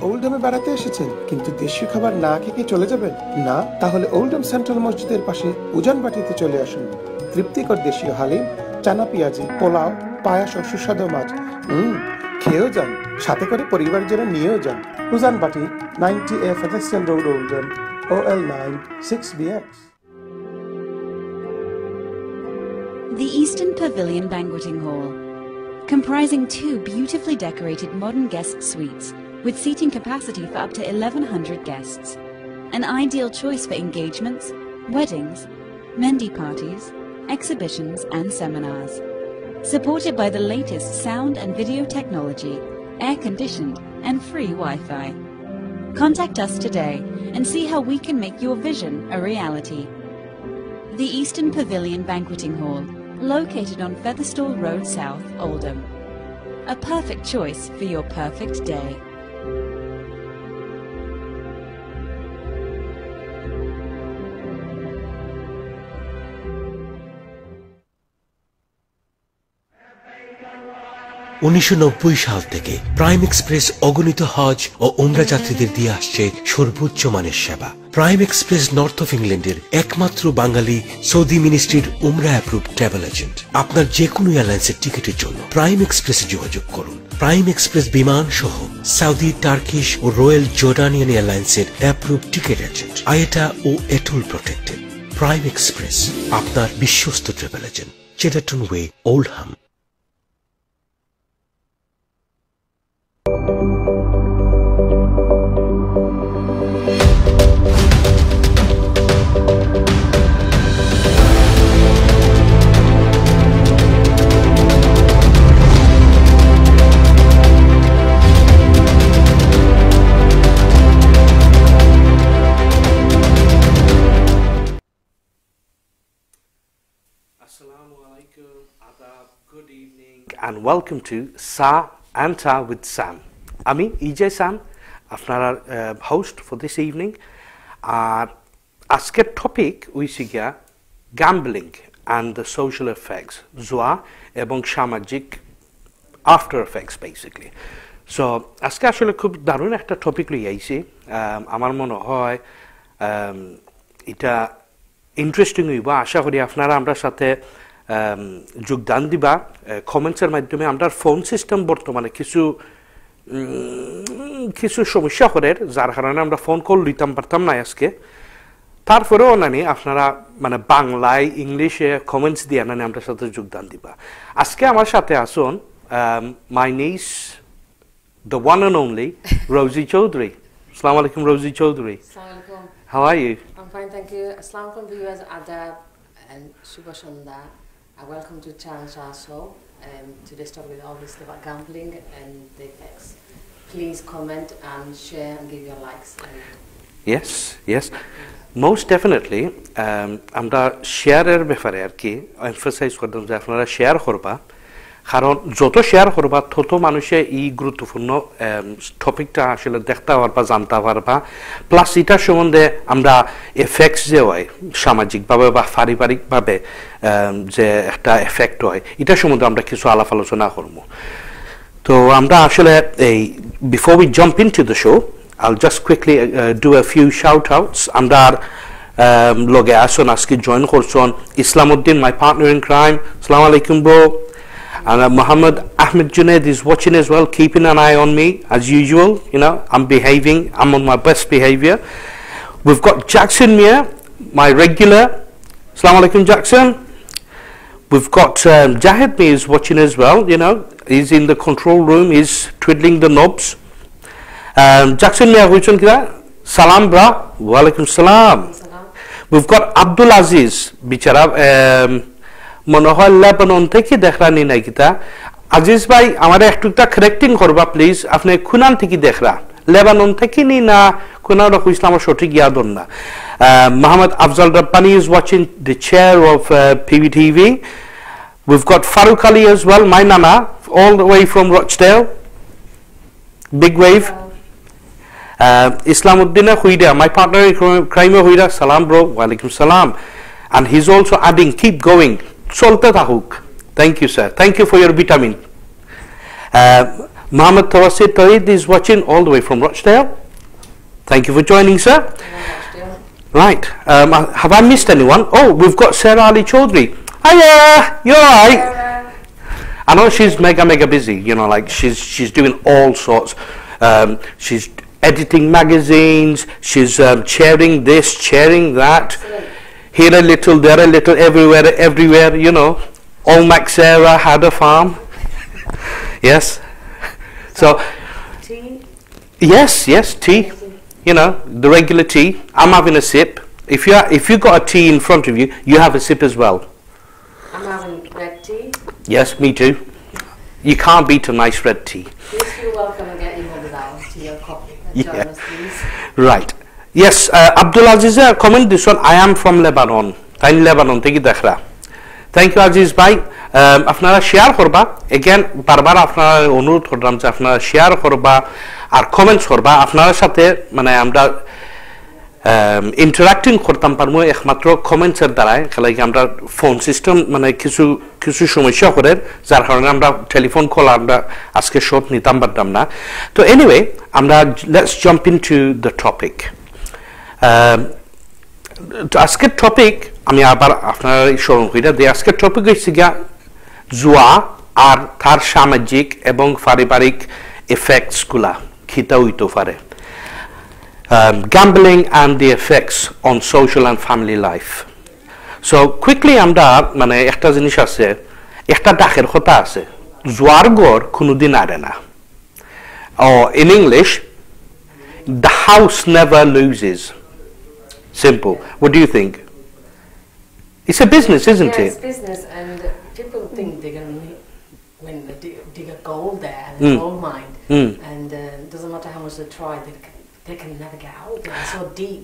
ওল্ডহামে বেড়াতে এসেছেন কিন্তু দেশীয় খাবার না খেয়ে চলে যাবেন না? তাহলে ওল্ডহাম সেন্ট্রাল মসজিদের পাশে উজানবাটিতে চলে আসুন। তৃপ্তিকর দেশীয় হালিম, চানা পেঁয়াজি, পোলাও, পায়াস ও সুস্বাদু মাছ খেয়েও যান, সাথে করে পরিবারজনের নিয়েও যান। Ujanbati, 90A Featherstone Road, Oldham, OL9 6BX। The Eastern Pavilion Banqueting Hall, comprising 2 beautifully decorated modern guest suites with seating capacity for up to 1,100 guests. An ideal choice for engagements, weddings, Mendi parties, exhibitions and seminars. Supported by the latest sound and video technology, air-conditioned and free Wi-Fi. Contact us today and see how we can make your vision a reality. The Eastern Pavilion Banqueting Hall, located on Featherstone Road South, Oldham. A perfect choice for your perfect day. সাল থেকে prime express অগণিত হজ ও উমরা যাত্রীদের দিয়ে আসছে সর্বোচ্চ মানের সেবা। প্রাইম এক্সপ্রেস নর্থ অফ ইংল্যান্ডের একমাত্র বাঙালি সৌদি মিনিস্ট্রির উমরা অ্যাপ্রুভড ট্রাভেল এজেন্ট। আপনার যে কোনো এয়ারলাইন্সের টিকিটের জন্য প্রাইম এক্সপ্রেসে যোগাযোগ করুন। প্রাইম এক্সপ্রেস বিমান সহ সৌদি, টার্কিশ ও রয়্যাল জর্ডানিয়ান এয়ারলাইন্সের অ্যাপ্রুভড টিকিট এজেন্ট, আয়েটা ও এটুল প্রটেক্টেড। প্রাইম এক্সপ্রেস আপনার বিশ্বস্ত travel agent, Chadderton Way, Oldham. Good evening and welcome to Sa and Ta with Sam. আমি ইজে সাম, আপনার হোস্ট ফর দিস ইভিনিং। আর আজকের topic হইছে গিয়া gambling and the social effects, জুয়া এবং সামাজিক আফটার এফেক্টস বেসিকলি। সো আজকে আসলে খুব দারুণ একটা টপিক লই আইছি। আমার মনে হয় এটা ইন্টারেস্টিং হইব। আশা করি আপনারা আমরা সাথে যোগদান দিবা কমেন্টসের মাধ্যমে। আমরা ফোন সিস্টেম বর্তমানে কিছু সমস্যা করে, যার কারণে আমরা ফোন কল দিতাম পারতাম না আজকে। তারপরেও নানি আপনারা মানে বাংলায়, ইংলিশে কমেন্টস দিয়ে নানি আমরা সাথে যোগদান দিবা। আজকে আমার সাথে আসুন মাই নিস, the one and only Rosie Chaudhary. Assalamu alaikum, Rosie Chaudhary. Assalamu alaikum. How are you? I'm fine, thank you. Assalamu alaikum viewers, Adab and Shubhashanda. Welcome to Channel Show. Today's topic is obviously about gambling and the effects. Please comment and share and give your likes. Yes. Most definitely. আমরা শেয়ারের ব্যাপারে আর কি emphasise করতাম যে আপনারা share করবা, কারণ যত শেয়ার করবা তত মানুষে এই গুরুত্বপূর্ণ টপিকটা আসলে দেখতে পারবা, জানতে পারবা। প্লাস এটার সম্বন্ধে আমরা এফেক্টস যে হয় সামাজিকভাবে বা পারিবারিকভাবে যে একটা এফেক্ট হয়, এটার সম্বন্ধে আমরা কিছু আলাপ আলোচনা করবো। তো আমরা আসলে এই before we jump into the show, I'll just quickly do a few shout outs. আমরা লগে আসুন আজকে জয়েন করছেন Islamuddin, my partner in crime. Assalamu alaikum bro. And Muhammad Ahmed Junaid is watching as well, keeping an eye on me as usual. You know, I'm on my best behavior. We've got Jackson Mir, my regular. Assalamu alaikum Jackson. We've got Jahid Mir is watching as well. You know, he's in the control room, he's twiddling the knobs. Jackson Mir, which one? Salam bra. Wa alaikum salam. We've got Abdul Aziz, bichara মনে হয় Lebanon থেকে দেখরানি নাই কিতা। আজিজ ভাই আমার একটুটা correcting করবা please, আপনি খুনান থেকে দেখরা, লেবানন থেকে নি না কোন রকম ইসলাম সঠিক ইয়াদন না Muhammad Afzal Rabbani is watching, the chair of PVTV. We've got Farouk Ali as well, my nana, all the way from Rochdale. Big wave. Islamuddin Huida, my partner in crime Huida, salam bro, walaikum salam. And he's also adding, keep going. Solta tahuk. Thank you, sir. Thank you for your vitamin. Muhammad Tawassit Tarid is watching all the way from Rochdale. Thank you for joining, sir. Right. Have I missed anyone? Oh, we've got Sarah Ali Chaudhry. Hiya, you alright? I know she's mega busy, you know, like she's doing all sorts. She's editing magazines, she's chairing this, chairing that. Here a little, there a little, everywhere, you know. Old Max Sarah had a farm. Yes. So, Tea? yes, tea. You know, the regular tea. I'm having a sip. If you got a tea in front of you, you have a sip as well. I'm having red tea. Yes, me too. You can't beat a nice red tea. Please feel welcome and get your down to your coffee. Join us, please. Right. Yes, Abdul Aziz, comment this one. I am from Lebanon. Tiny Lebanon. Thank you, Aziz bhai. আপনারা share করবা again বারবার আপনারা অনুরোধ করলাম যে আপনারা share করবা আর comments করবা আপনার সাথে মানে আমরা ইন্টারঅ্যাক্টিং করতাম পারবো একমাত্র কমেন্টসের দ্বারাই খেলাই আমরা ফোন সিস্টেম মানে কিছু সমস্যা করে যার কারণে আমরা টেলিফোন কল আমরা আজকে শট নিতাম পারতাম না তো এনিওয়ে আমরা let's jump into the topic আজকের টপিক আমি আবার আপনার স্মরণ করি দিই আজকের টপিক হচ্ছে গিয়া জুয়া আর তার সামাজিক এবং পারিবারিক এফেক্টসগুলা খিতা হইতে পারে gambling and the effects on social and family life. So quickly আমরা মানে একটা জিনিস আছে একটা ডাকের কথা আছে জুয়ার ঘর কোনোদিন আরে না or in English the house never loses. Simple. What do you think? It's a business, isn't it? It's business, and people think they're going to win, dig a gold there, and a gold mine, and doesn't matter how much they try, they can never get out there. It's so deep.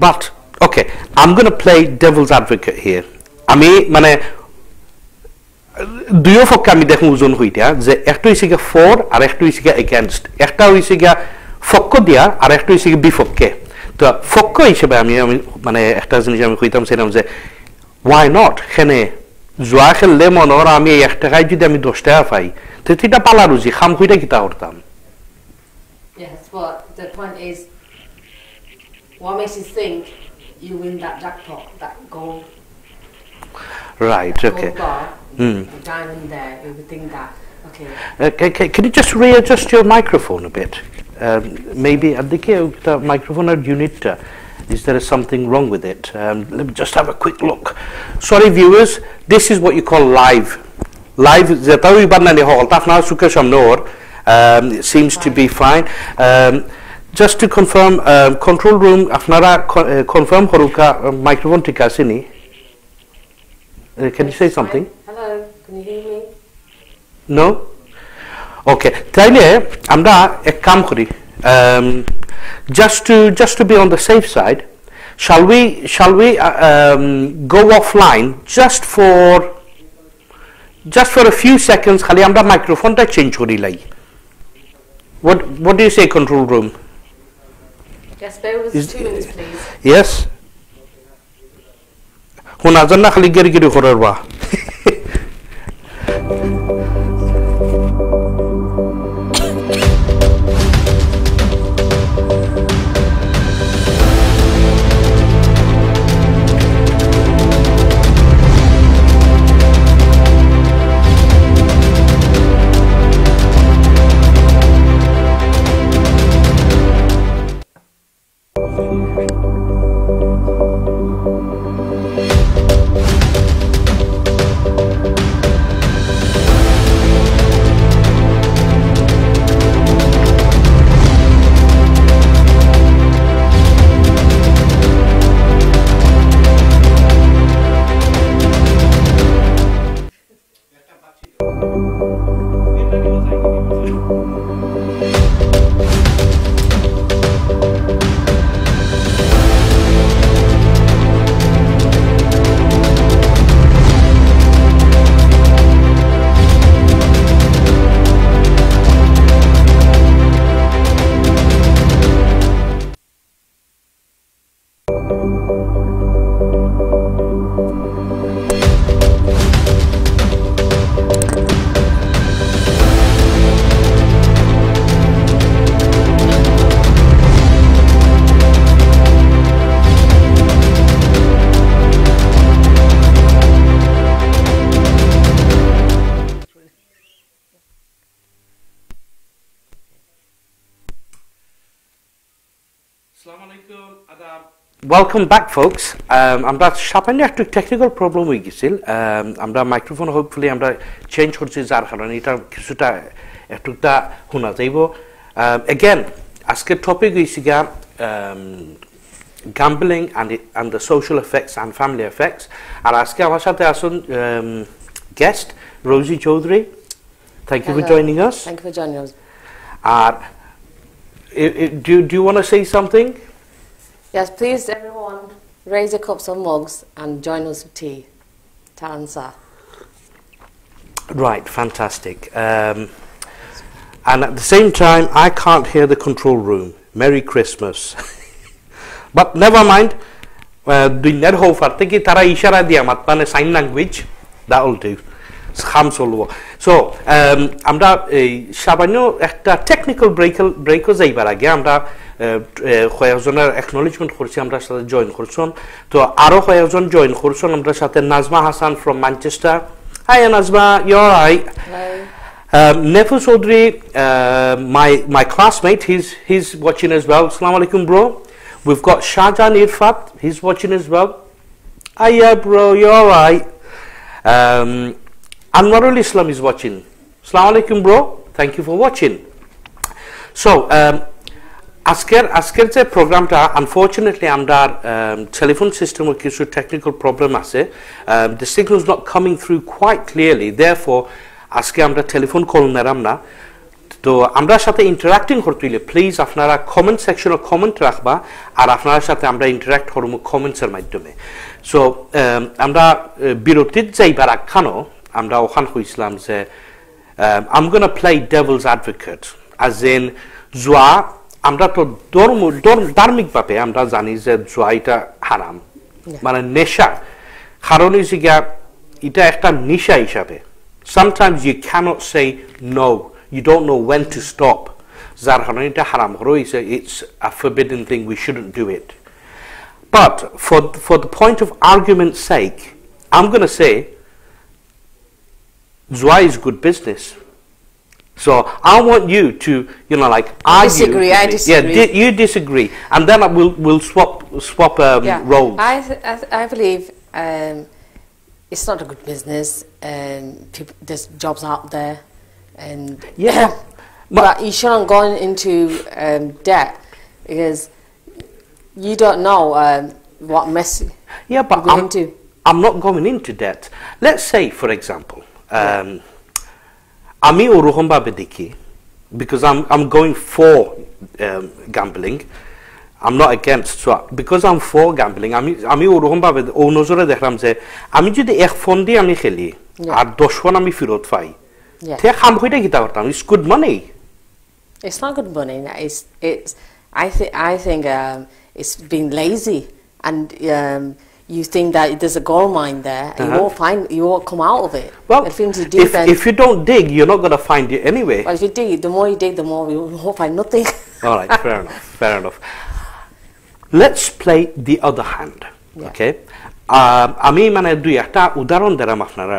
But okay, I'm going to play devil's advocate here. আমি মানে দুইও পক্ষে আমি দেখুন ওজন হইতা যে একটা হইছে গিয়া ফর আর একটা হইছে গিয়া এগেইনস্ট একটা হইছে গিয়া পক্ষ দিয়া আর একটা হইছে গিয়া বিপক্ষে তো পক্ষ হিসেবে আমি মানে একটা জিনিস আমি কইতাম সেরকম যে why not খেনে জুয়া খেললে মনোর আমি 1 টাকায় যদি আমি 10 টাকা পাই তো এটা পালা রুজি খাম কইটা কিতা করতাম Yes, but the point is, what makes you think you win that jackpot, that gold? Right, that okay. Gold bar, the diamond there, you would think that, okay. Can you just readjust your microphone a bit? Maybe at the microphone unit, is there something wrong with it? Let me just have a quick look. Sorry viewers, this is what you call live. Live, it seems to be fine. Just to confirm, control room, afnara confirm horuka microphone tika asini. Can you say something? Hello, can you hear me? No? Okay. Taile amra ek kam kori. Just to be on the safe side, shall we go offline just for a few seconds khali amra microphone ta change kori lai. What do you say, control room? Yes, bear with us 2 minutes, please. Yes. Huna janna khali geri korarba. Welcome back, folks. Amra shapanya ekটু technical problem হয়ে গিয়েছিল। আমরা microphone hopefully আমরা change করছি যার কারণে এটা কিছুটা একটুটা শোনা যাইব। Again, আজকের topic হইছে gambling and the social effects and family effects. আর আজকে আমার সাথে আছেন guest Rosie Chaudhary. Thank you for joining us. Thank you for joining us. Do you want to say something? Yes, please, everyone, raise your cups or mugs and join us for tea. Tansa. Right, fantastic. And at the same time, I can't hear the control room. Merry Christmas. But never mind. The Nerhofer, take it Tara Ishara Diamat, sign language. That will do. So, আমরা সামান্য একটা technical ব্রেকও যাইবার আগে আমরা কয়েকজনের acknowledgement করছি আমরা সাথে জয়েন করছেন তো আরো কয়েকজন জয়েন করছেন আমরা সাথে Najma Hasan from Manchester hi Najma you alright Nefu Chaudhary my classmate he's watching as well Assalamu alaikum bro we've got Shahjan Irfat he's watching as well hiya bro you alright Anwarul Islam is watching. Assalamu alaikum bro. Thank you for watching. So, আজকের যে প্রোগ্রামটা unfortunately আমরা telephone system or কিছু technical problem আছে the signal is not coming through quite clearly therefore আজকে আমরা telephone call নিলাম না তো আমরা সাথে ইন্টারঅ্যাক্টিং করতে হলে প্লিজ আপনারা কমেন্ট সেকশনে কমেন্ট রাখবা আর আপনাদের সাথে আমরা ইন্টারঅ্যাক্ট করব কমেন্টসের মাধ্যমে সো আমরা বিরতির যাইবার আগখানো আমরা ওখান হইছিলাম যে I'm going to play devil's advocate as in জুয়া আমরা তো ধার্মিকভাবে আমরা জানি যে জুয়া এটা হারাম মানে নেশা কারণ হইছে গিয়া এটা একটা নেশা হিসাবে sometimes you cannot say no you don't know when to stop যার কারণে এটা হারাম হইছে it's a forbidden thing we shouldn't do it but for the point of argument's sake I'm going to say Zwa is good business. So I want you to, like argue. I disagree. Yeah, you disagree, and then we'll swap roles. I believe it's not a good business. There's jobs out there, and but you shouldn't go into debt because you don't know what mess but you're going into. I'm not going into debt. Let's say, for example. আমি ওরকম ভাবে দেখি because I'm going for gambling I'm not against so because I'm for gambling আমি ওরকম ভাবে ও নজরে দেখলাম যে আমি যদি এক ফোন দিয়ে আমি খেলি আর 10 ফোন আমি ফেরত পাই তে কাম কইটা কিতা করতাম it's good money it's not good money it's I think it's being lazy and you think that there's a gold mine there and you won't come out of it. Well, if you don't dig, you're not going to find it anyway. But if you dig, the more you dig, the more you won't find nothing. All right, fair enough. Let's play the other hand, okay? আমি মানে দুই একটা উদাহরণ দিলাম আপনারা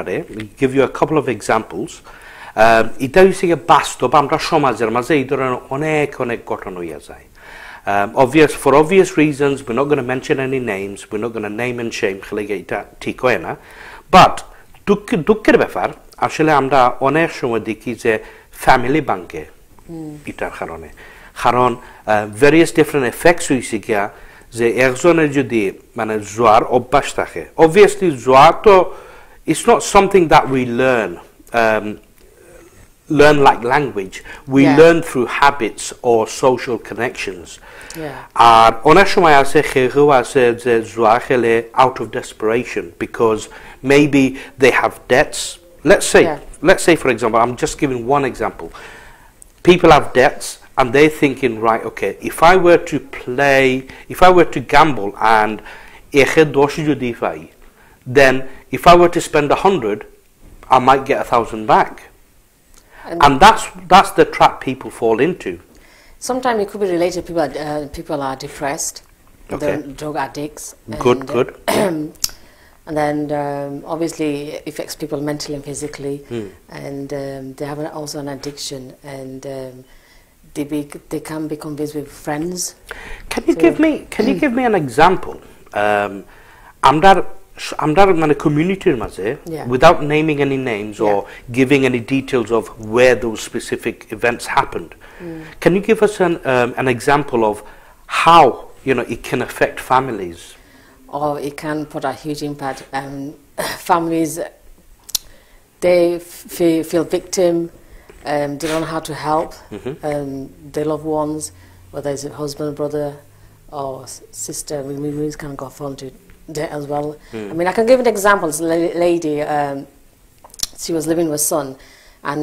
give you a couple of examples. এটা হইছে বাস্তব আমরা সমাজের মাঝে এই ধরনের অনেক ঘটনা হইয়া যায়. For obvious reasons, we're not going to mention any names, we're not going to name and shame, but দুঃখের ব্যাপার আসলে আমরা অনেক সময় দেখি যে ফ্যামিলি ভাঙে এটার কারণ various different effects হইছে গিয়া যে একজনের যদি মানে জুয়ার অভ্যাস থাকে obviously জুয়া তো it's not something that we learn like language we learn through habits or social connections আর অনেক সময় আছে কেউ আছে যে জুয়া খেলে out of desperation because maybe they have debts let's say for example I'm just giving one example people have debts and they're thinking right okay if I were to gamble and then if I were to spend 100 I might get 1,000 back and that's the trap people fall into. Sometimes it could be related. People are depressed. They're drug addicts. Good. And then obviously it affects people mentally and physically. And they have also an addiction. And they can be convinced with friends. Can you give me an example? Amdar mane community maze, without naming any names or giving any details of where those specific events happened. Can you give us an example of how it can affect families? Or it can put a huge impact. Families, they feel victim. They don't know how to help their loved ones, whether it's a husband, brother, or sister. We can go on to that as well. I mean, I can give an example. This lady, she was living with her son, and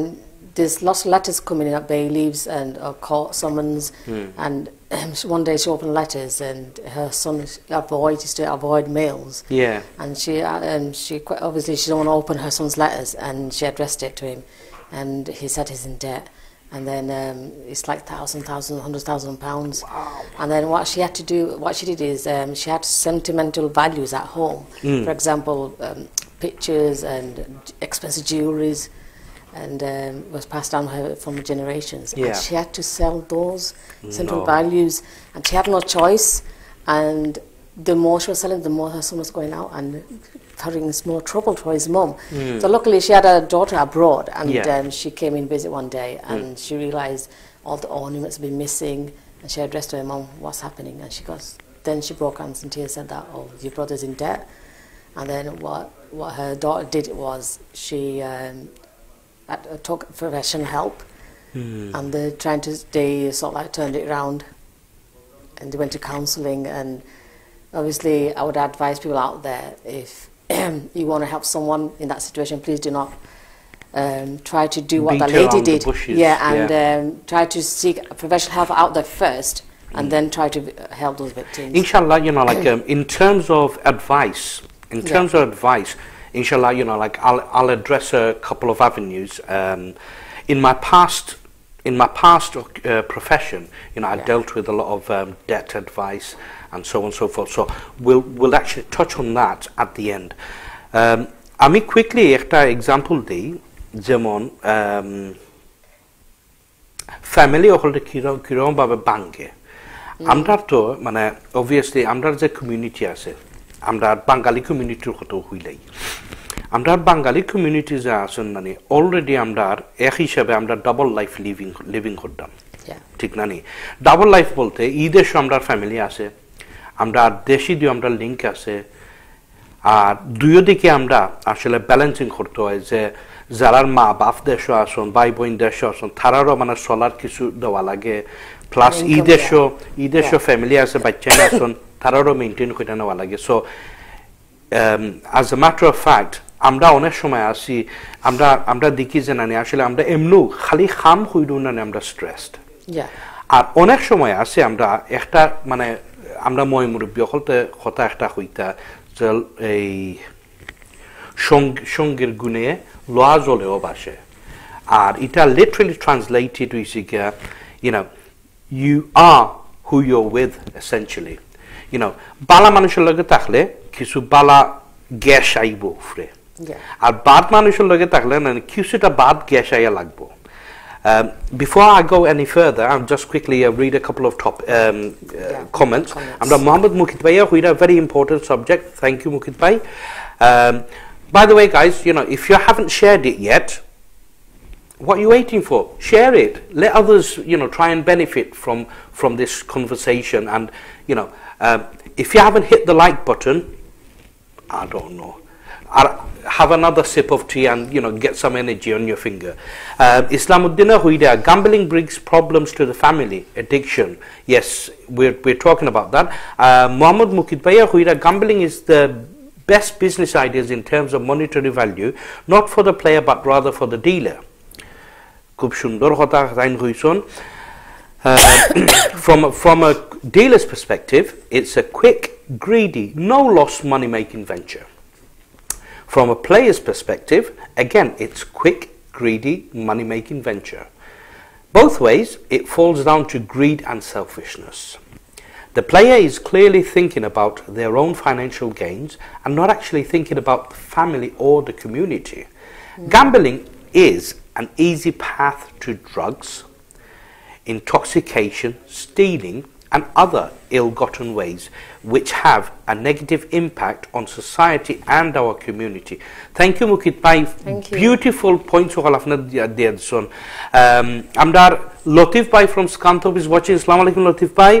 there's lots of letters coming in at bay leaves and court summons, and one day she opened letters, and her son used to avoid mails. Yeah. And she quite obviously she don't want to open her son's letters, and she addressed it to him, and he said he's in debt. And then it's like £1,000, wow. And then what she did is she had sentimental values at home. For example, pictures and expensive jewelries, and was passed down her from generations. Yeah. And she had to sell those sentimental values, and she had no choice. And the more she was selling, the more her son was going out and having more trouble for his mum. So luckily she had a daughter abroad, and she came in visit one day, and she realised all the ornaments had been missing, and she addressed her mum, what's happening? And then she broke down in tears, said that, oh, your brother's in debt. And then what her daughter did was she took professional help, and they sort of like turned it around, and they went to counselling. And obviously I would advise people out there, if you want to help someone in that situation, please do not try to do what that lady did. Try to seek professional help out there first, and then try to help those victims. Inshallah, in terms of advice, inshallah, I'll address a couple of avenues. In my past profession, I dealt with a lot of debt advice and so on and so forth. So we'll actually touch on that at the end. আমি quickly একটা example দিই, যেমন family ওখানে কিরকম ভাবে ভাঙে। আমরা তো মানে obviously আমরা যে কমিউনিটি আছে, আমরা বাঙালি কমিউনিটির কথা হইলাই, আমরা বাঙালি কমিউনিটি যা আছেন মানে অলরেডি আমরা এক হিসাবে আমরা ডাবল লাইফ লিভিং করতাম, ঠিক না নি? ডাবল লাইফ বলতে এই দেশে আমরা ফ্যামিলি আছে, আমরা দেশি দিয়ে আমরা লিঙ্ক আছে, আর দুই দিকে আমরা আসলে ব্যালেন্সিং করতে হয় যে যারা মা বাপ দেশে আসুন, ভাই বোন দেশে আসুন, তারারও মানে চলার কিছু দেওয়া লাগে, প্লাস এই দেশে ফ্যামিলি আছে, বাচ্চা আসুন, তারারও মেনটেন করে নেওয়া লাগে। So as a matter of fact আমরা অনেক সময় আসি, আমরা দেখি যে নানি আসলে আমরা এমনও খালি খাম হইল না, আমরা স্ট্রেসড। আর অনেক সময় আছে আমরা একটা মানে আমরা মই মুরব্বী হলতে কথা একটা হইতা যে এই সঙ্গীর গুণে লোয়া জলেও বাসে। আর এটা লিটারালি ট্রান্সলেটেড হইছে গিয়া you are who you're with essentially. বালা মানুষের লগে থাকলে কিছু বালা গ্যাস আইব উপরে, আর বাদ মানুষের লগে থাকলে না কিছুটা বাদ গ্যাস আইয়া লাগবো। Before I go any further, I'll just quickly read a couple of comments. Amra Mohammed Mukit Bhai, who is a very important subject. Thank you, Mukit Bhai. By the way, guys, if you haven't shared it yet, what are you waiting for? Share it. Let others, try and benefit from this conversation. And if you haven't hit the like button, I don't know. Have another sip of tea and get some energy on your finger. Islamuddin Huida, gambling brings problems to the family, addiction. Yes, we're talking about that. Muhammad Mukid Bhaiya Huida, gambling is the best business ideas in terms of monetary value, not for the player but rather for the dealer. Khub sundor hota zain hoison. From a dealer's perspective, it's a quick, greedy, no-loss money-making venture. From a player's perspective, again, it's quick, greedy, money-making venture. Both ways, it falls down to greed and selfishness. The player is clearly thinking about their own financial gains and not actually thinking about the family or the community. Gambling is an easy path to drugs. intoxication, stealing, and other ill-gotten ways which have a negative impact on society and our community. Thank you, Mukit Bhai. Thank you. Beautiful points of Alafna. Amdar Latif Bhai from Skantop is watching. Assalamu alaikum, Latif Bhai.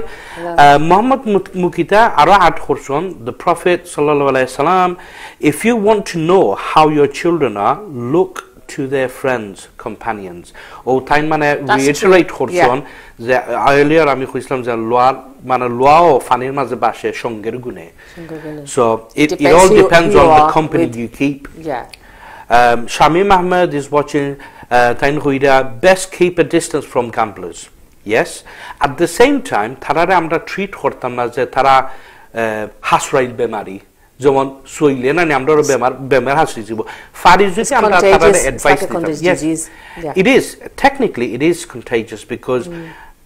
Muhammad Mukita, Ara Ad Khurson, the Prophet sallallahu alaihi wasallam. If you want to know how your children are, look to their friends, companions. Oh, time mane reiterate Khurson. Earlier, আমি কইছিলাম যে লোয়াও ফানির মাঝে বাসে সঙ্গের গুণে। So it all depends on the company you keep. Yeah. Shamim Ahmed is watching. Tain Huida, best keep a distance from gamblers. Yes. At the same time, tarare amra treat kortam na je tara hasrail bemari. যেমন সইলে না আমরা বেমার হাসি যাব ফারিজ যদি আমরা তাদের advice দিতাম it is technically it is contagious because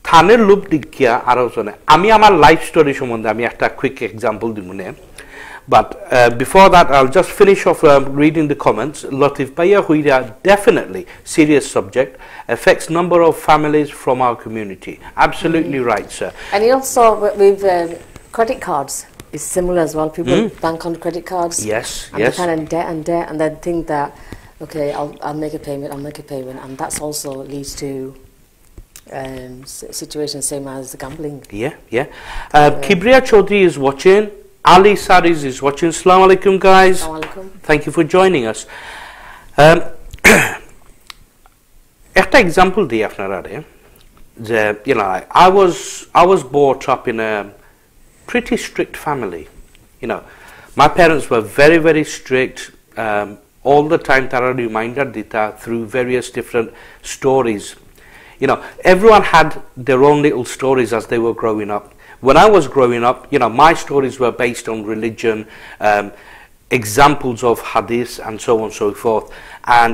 থানের লুপ দিকিয়া আরো জনে আমি আমার লাইফ স্টোরি সম্বন্ধে আমি একটা কুইক এক্সাম্পল দিব না but before that I'll just finish off reading the comments. Latif Bhaiya Huida, definitely serious subject, affects number of families from our community. Absolutely right, sir. And also with credit cards. It's similar as well. People bank on credit cards. Yes, and they're kind of in debt, and then think that, okay, I'll make a payment, and that's also leads to situations same as the gambling. Yeah. Kibriya Chaudhry is watching. Ali Saris is watching. Assalamu alaikum, guys. Assalamu alaikum. Thank you for joining us. একটা example দিই আপনারা যে you know I was brought up in a pretty strict family. You know, my parents were very, very strict. All the time, tara reminder dita through various different stories. You know, everyone had their own little stories as they were growing up. When I was growing up, you know, my stories were based on religion, examples of hadith, and so on and so forth. And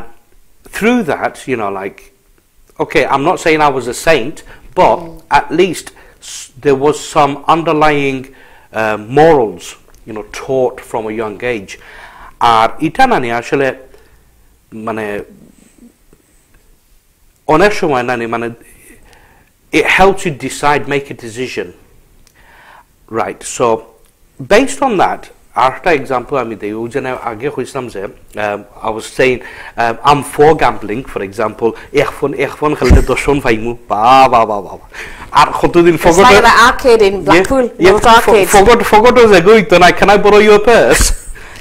through that, you know, like, okay, I'm not saying I was a saint, but at least there was some underlying morals, you know, taught from a young age. আর এটা নানি আসলে মানে অনেক সময় নানি মানে it helps you decide, make a decision, right? So based on that, আরেকটা example আমি দেই ওই জন্য আগে কইছিলাম যে I was saying I'm for gambling, for example, এখন খেলতে দর্শন পাইমু বাবা আর কতদিন It's like the arcade in Blackpool. Forgot was a good and can I borrow your purse?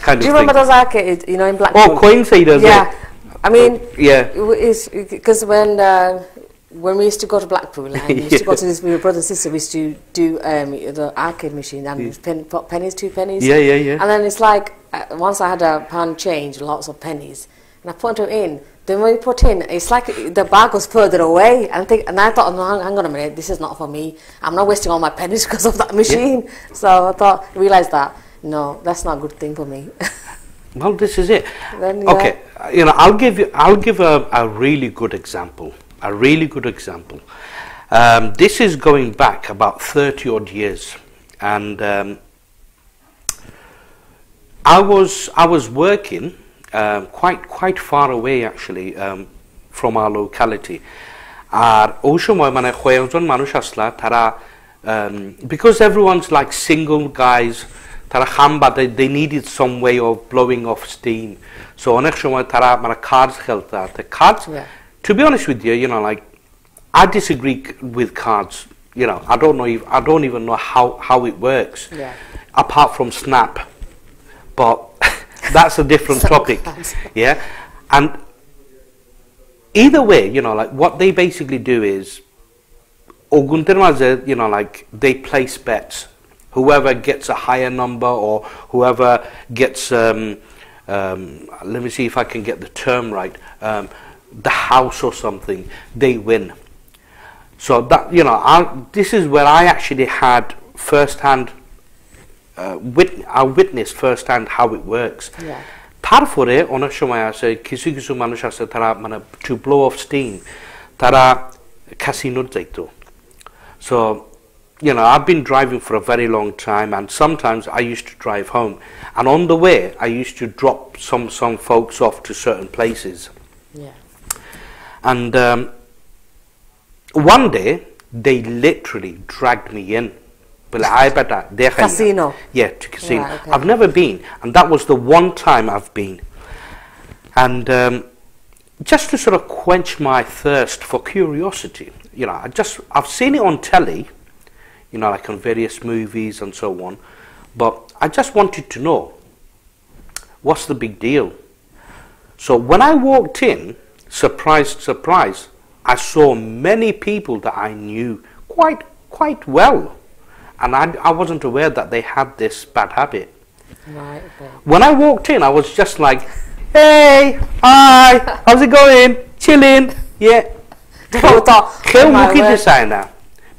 Kind Do you remember those arcades, you know, in Blackpool? Oh, coinciders. Yeah. I mean, because when we used to go to Blackpool and we used to go to this with your brother and sister, we used to do the arcade machine and put pennies, 2 pennies. Yeah. And then it's like once I had a pound change, lots of pennies, and I put them in. Then when we put in, it's like the bag was further away, and I thought, no, hang on a minute, this is not for me. I'm not wasting all my pennies because of that machine. So I realized that no, that's not a good thing for me. Well, this is it. Then, okay, you know, I'll give a really good example. A really good example. This is going back about 30 odd years, and I was working quite far away actually from our locality. আর ওই সময় মানে কয়েকজন মানুষ আসলা তারা because everyone's like single guys, তারা খাম্বা they needed some way of blowing off steam. So অনেক সময় তারা মানে cards খেলতা. The cards, to be honest with you, you know, like I disagree with cards. You know, I don't even know how it works, apart from Snap. But that's a different topic. Yeah, and either way, you know, like what they basically do is, you know, like they place bets. Whoever gets a higher number or whoever gets, let me see if I can get the term right, the house or something, they win. So that, you know, this is where I actually had first-hand, I witnessed first-hand how it works. তারপরে অনেক সময় আছে কিছু মানুষ আছে তারা মানে to blow off steam তারা ক্যাসিনোতে যাইতো. So, you know, I've been driving for a very long time, and sometimes I used to drive home, and on the way I used to drop some folks off to certain places. And one day they literally dragged me in. Casino? Yeah, to casino. Right, okay. I've never been, and that was the one time I've been. And just to sort of quench my thirst for curiosity, you know, I've seen it on telly, you know, like on various movies and so on, but I just wanted to know, what's the big deal? So when I walked in, surprise, surprise, I saw many people that I knew quite well, and I wasn't aware that they had this bad habit. Right, okay. When I walked in, I was just like, hey, hi, how's it going? Chilling, yeah.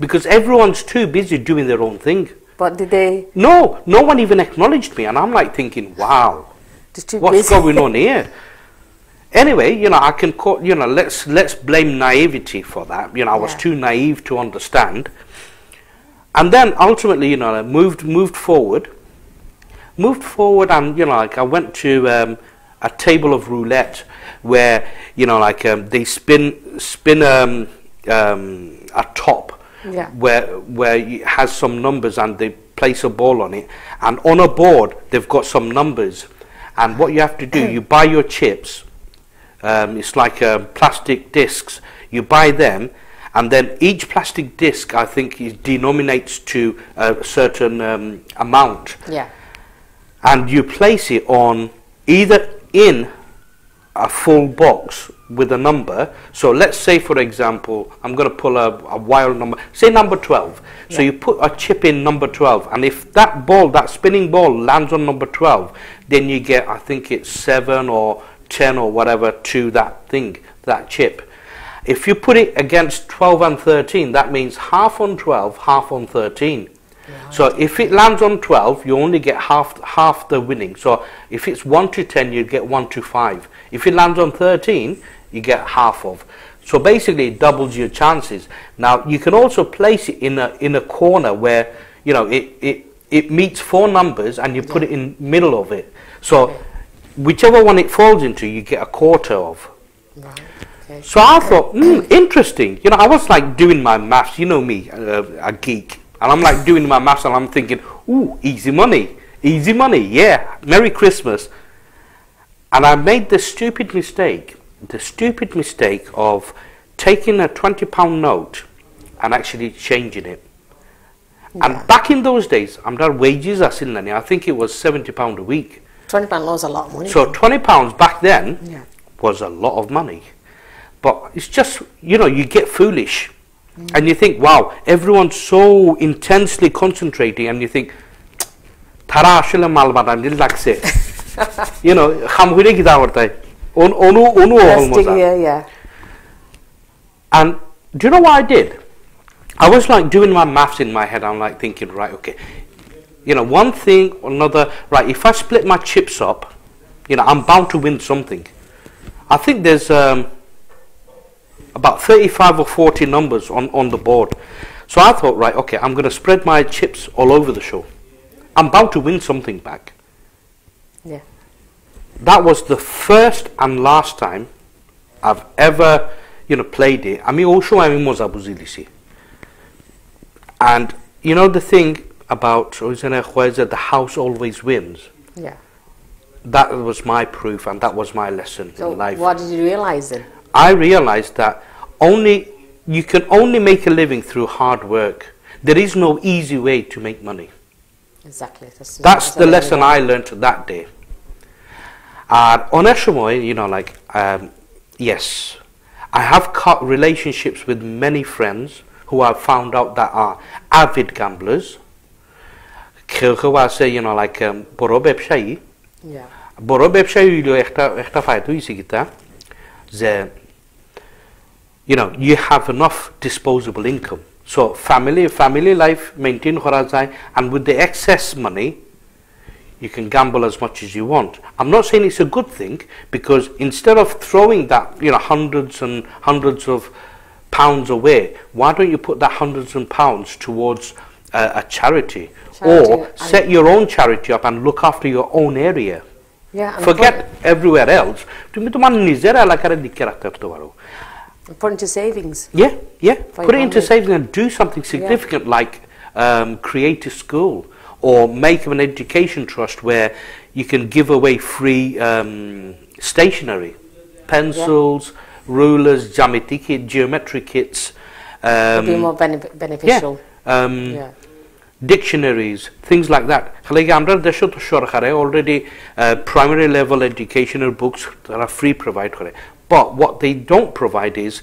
Because everyone's too busy doing their own thing. But did they? No one even acknowledged me, and I'm like thinking, wow, what's going on here? Anyway, you know, I can call, you know, let's blame naivety for that. You know, I was too naive to understand. And then ultimately, you know, I moved forward, and you know, like I went to a table of roulette where, you know, like they spin a top, where it has some numbers, and they place a ball on it, and on a board they've got some numbers, and what you have to do, you buy your chips. It's like plastic discs. You buy them, and then each plastic disc, I think, is denominates to a certain amount. Yeah. And you place it on either in a full box with a number. So let's say, for example, I'm going to pull a wild number, say number 12. So you put a chip in number 12, and if that ball, that spinning ball, lands on number 12, then you get, I think it's 7 or 10 or whatever to that thing, that chip. If you put it against 12 and 13, that means half on 12, half on 13. Yeah, so if it lands on 12, you only get half the winning. So if it's 1 to 10, you get 1 to 5. If it lands on 13, you get half of. So basically, it doubles your chances. Now you can also place it in a corner where, you know, it meets 4 numbers, and you put it in middle of it. So whichever one it falls into, you get a quarter of. Right. Okay. So I thought, interesting. You know, I was like doing my maths. You know me, a geek. And I'm like doing my maths, and I'm thinking, ooh, easy money, yeah, Merry Christmas. And I made the stupid mistake of taking a £20 note and actually changing it. Yeah. And back in those days, wages are still, I think it was £70 a week. £20 was a lot of money. So £20 back then was a lot of money. But it's just, you know, you get foolish. And you think, wow, everyone's so intensely concentrating, and you think, Tara ashile mal badam lagse. You know, kham hoile ki da korta hai. Onu yeah. And do you know what I did? I was like doing my maths in my head. I'm like thinking, right, okay, you know, one thing or another. Right, if I split my chips up, you know, I'm bound to win something. I think there's about 35 or 40 numbers on the board. So I thought, right, okay, I'm going to spread my chips all over the show. I'm bound to win something back. Yeah. That was the first and last time I've ever, you know, played it. I mean, also I was abuzilisi. And you know the thing about the house always wins. Yeah. That was my proof, and that was my lesson in life. What did you realize then? I realized that you can only make a living through hard work. There is no easy way to make money. Exactly. That's the lesson I learned that day. You know, like, yes, I have cut relationships with many friends who I've found out that are avid gamblers. You know, like, boro bebshayi. Yeah. Boro bebshayi ekta fayda hoyse kita. You know, you have enough disposable income, so family life maintain kora jay, and with the excess money you can gamble as much as you want. I'm not saying it's a good thing, because instead of throwing that, you know, hundreds and hundreds of pounds away, why don't you put that hundreds of pounds towards a charity, or set your own charity up and look after your own area. Put into savings. Yeah, put it into 500. savings and do something significant like create a school or make an education trust where you can give away free stationery, pencils, rulers, geometry kit, geometry kits. It'll be more beneficial. Dictionaries, things like that. Already primary level educational books that are free provide. But what they don't provide is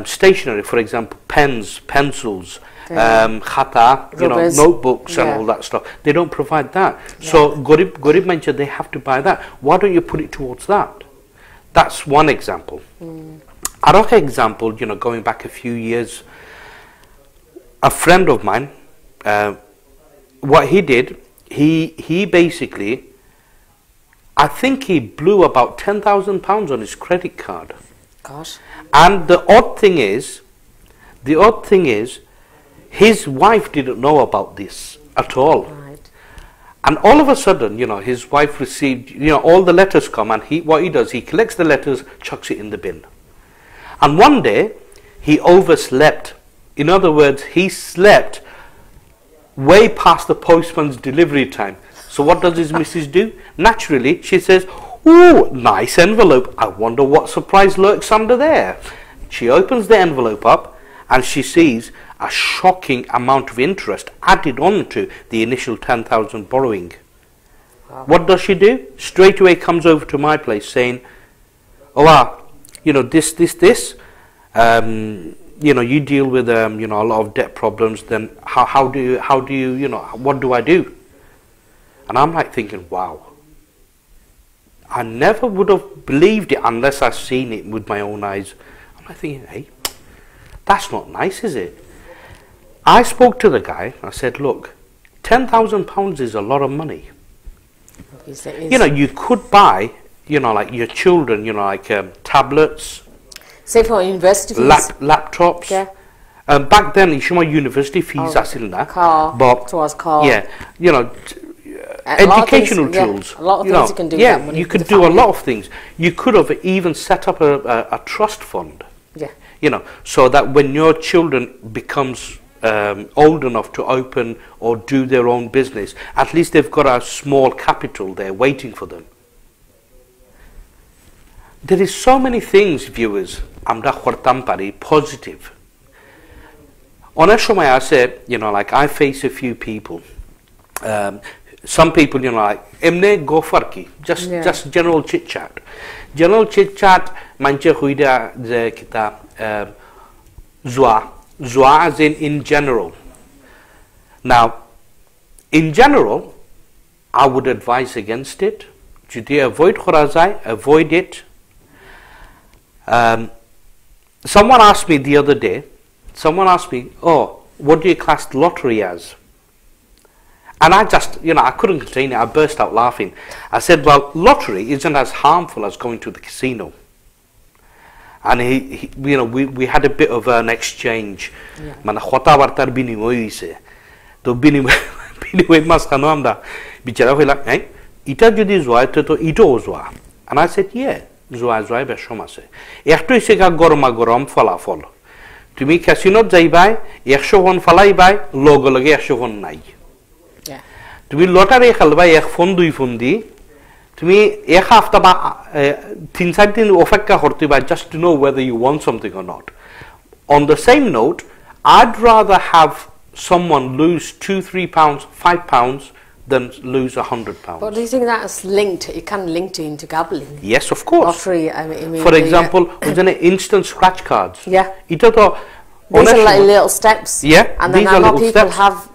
stationery, for example, pens, pencils, khata, notebooks and all that stuff. They don't provide that. So Gorib mentioned they have to buy that. Why don't you put it towards that? That's one example. Another example, going back a few years, a friend of mine, what he did, he basically, I think he blew about £10,000 on his credit card. Gosh. And the odd thing is, his wife didn't know about this at all. Right. And all of a sudden, his wife received, all the letters come, and what he does, he collects the letters, chucks it in the bin. And one day, he overslept. In other words, he slept way past the postman's delivery time. So what does his missus do? Naturally, she says, "Ooh, nice envelope. I wonder what surprise lurks under there." She opens the envelope up and she sees a shocking amount of interest added on to the initial 10,000 borrowing. Wow. What does she do? Straight away comes over to my place saying, "Oh, this. You deal with a lot of debt problems. Then how do you what do I do?" And I'm like thinking, wow, I never would have believed it unless I've seen it with my own eyes. I'm like thinking, hey, that's not nice, is it? I spoke to the guy. I said, look, £10,000 is a lot of money. You could buy, like your children, tablets. Say for university fees. Laptops. Yeah. Back then, university fees are still there. Car. But towards car. Yeah. Educational tools. A lot of things you can do. Yeah, you could do a lot of things. You could have even set up a trust fund. Yeah. So that when your children becomes old enough to open or do their own business, at least they've got a small capital there waiting for them. There is so many things, viewers, amra khortam pari positive. Onek shomoy ashe, I face a few people. Some people, emne go farki, just general chit chat. General chit chat, manche huida je kita zwa as in general. Now, in general, I would advise against it. Judi avoid khorazai, avoid it. Someone asked me the other day, oh, what do you class lottery as? And I just, I couldn't contain it. I burst out laughing. I said, well, lottery isn't as harmful as going to the casino. And we had a bit of an exchange. And I said, yeah. Zoa beshom ase. Ekto isega gorma gorom falafel. Tumi casino jaibai, 100 won falaibai, logo loge 100 won nai. Yeah. Tumi lottery khalbai 1 fon 2 fon di. Tumi 1 hafta ba 3-4 din ofekka korte ba just to know whether you want something or not. On the same note, I'd rather have someone lose £2, £3, £5 than lose £100. But do you think that's linked? It can link into gambling. Yes, of course. Lottery. I mean, for example, wasn't it instant scratch cards? Yeah. These are like little steps. Yeah. And then a lot of people have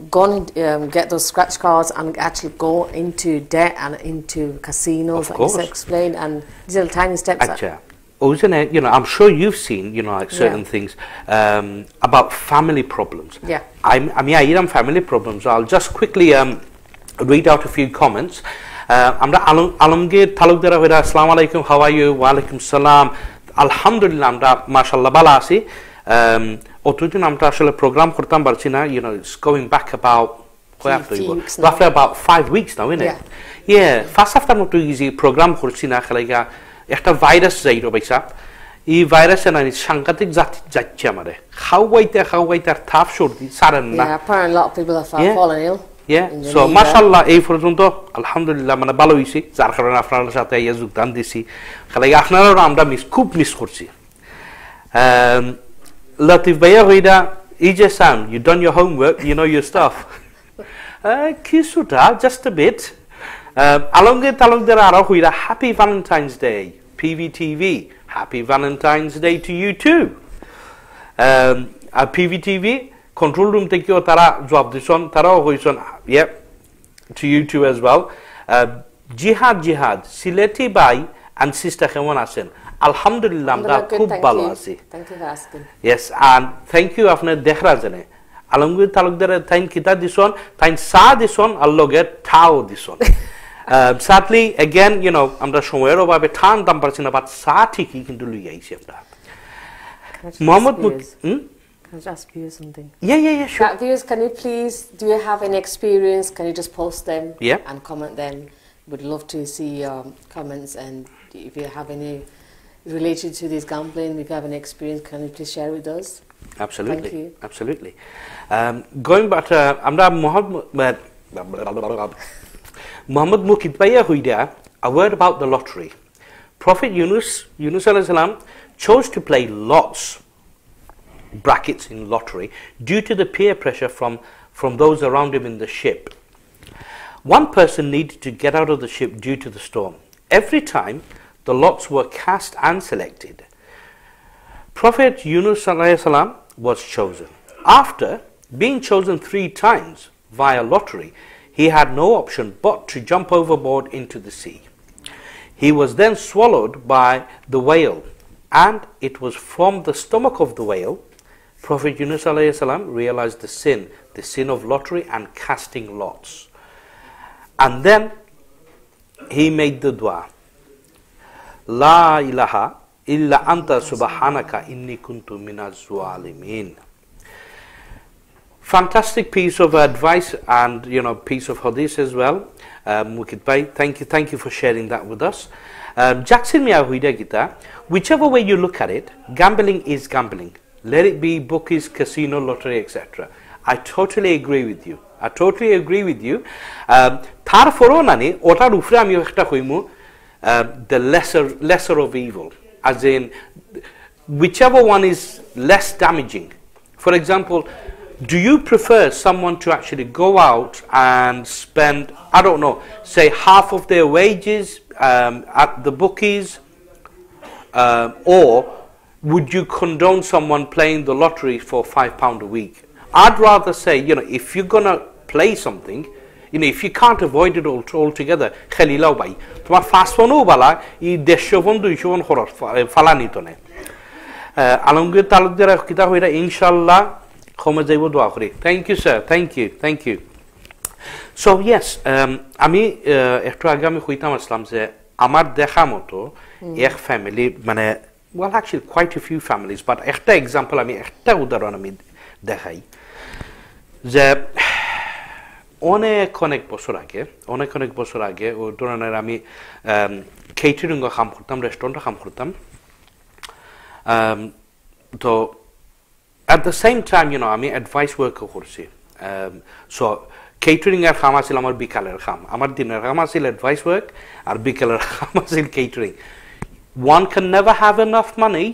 gone get those scratch cards and actually go into debt and into casinos, like you explained, and these little tiny steps. I'm sure you've seen, certain things about family problems. Yeah. I mean, family problems. I'll just quickly read out a few comments. Amra Alamgir Talukdara Vida, Assalamu alaikum, how are you? Wa alaikum salam. Alhamdulillah, amra mashallah bala aছি. Otudin amra ashole program kortam parchi na, it's going back about roughly about 5 weeks now, isn't it? Yeah. First after not too easy program korchi na khalega. Ekta virus zairo baisa এই ভাইরাসে না সাংঘাতিক যাচ্ছে আমারে খাওয়াইতে আর তাপ সর্দি সারেন না Yeah, apparently a lot of people have fallen ill. Yeah, so mashallah এই পর্যন্ত আলহামদুলিল্লাহ মানে ভালো হইছি যার কারণে আপনাদের সাথে এই যোগদান দিছি খালি আপনারাও আমরা খুব মিস করছি লতিফ ভাইয়া হইদা ইজে সাম you done your homework, you know your stuff. Kisuta just a bit. Alongder ara hইরা happy Valentine's Day. PVTV, happy Valentine's Day to you too. PVTV control room থেকেও তারা জবাব দিছন তারাও হইছন yeah to you too as well. Jihad Sileti Bai and sister কেমন আছেন আলহামদুলিল্লাহ আমরা খুব ভালো আছি Thank you for asking. Yes, and thank you আপনার দেখরা জানে আলমগীর তালুকদার তাইন কিতা দিছন তাইন সা দিছন আল্লগে ঠাও দিছন sadly again you know আমরা সময়ের অভাবে ঠান দাম পারছি না বাট সা ঠিকই কিন্তু লই আইছি আমরা Mohammad Can I just ask you something? Yeah, sure. Viewers, can you please, do you have any experience? Can you just post them and comment them? Would love to see your comments, and if you have any related to this gambling, if you have any experience, can you please share with us? Absolutely. Thank you. Absolutely. Going back to Muhammad Mukid Baya Huida, a word about the lottery. Prophet Yunus alayhi salam chose to play lots, brackets in lottery, due to the peer pressure from those around him in the ship. One person needed to get out of the ship due to the storm. Every time the lots were cast and selected, Prophet Yunus alayhi salam was chosen. After being chosen 3 times via lottery, he had no option but to jump overboard into the sea. He was then swallowed by the whale, and it was from the stomach of the whale Prophet Yunus alayhi salam realized the sin of lottery and casting lots. And then he made the dua, La ilaha illa anta subhanaka inni kuntu minaz zalimin. Fantastic piece of advice and piece of hadith as well. Mukid Bhai, thank you for sharing that with us. Jackson Mia Huida Gita, whichever way you look at it, gambling is gambling. Let it be bookies, casino, lottery, etc. I totally agree with you. Tarforo nani otar ufre ami ekta koimu the lesser of evil, as in whichever one is less damaging. For example, do you prefer someone to actually go out and spend, I don't know, say half of their wages at the bookies, or would you condone someone playing the lottery for £5 a week? I'd rather say, if you're going to play something, if you can't avoid it altogether, khalilaw bhai tomar fast phone o bala I 150 phone 200 phone khorar falani to ne alongir talukdar kita hoira inshallah khome jaibo dua kori. Thank you sir, thank you. So yes, আমি একটু আগে আমি কইতাম আসলাম যে আমার দেখা মতো এক ফ্যামিলি মানে well actually quite a few families, but একটা এক্সাম্পল আমি একটা উদাহরণ আমি দেখাই যে অনেক বছর আগে ওই ধরনের আমি কেটারিং কাম করতাম, রেস্টুরেন্টে কাম করতাম। তো at the same time আমি অ্যাডভাইস ওয়ার্কও করছি। সো কেটারিং এর কাম আছিল আমার বিকালের কাম, আমার দিনের কাম আছিল অ্যাডভাইস ওয়ার্ক, আর বিকালের কাম আছিল catering. One can never have enough money,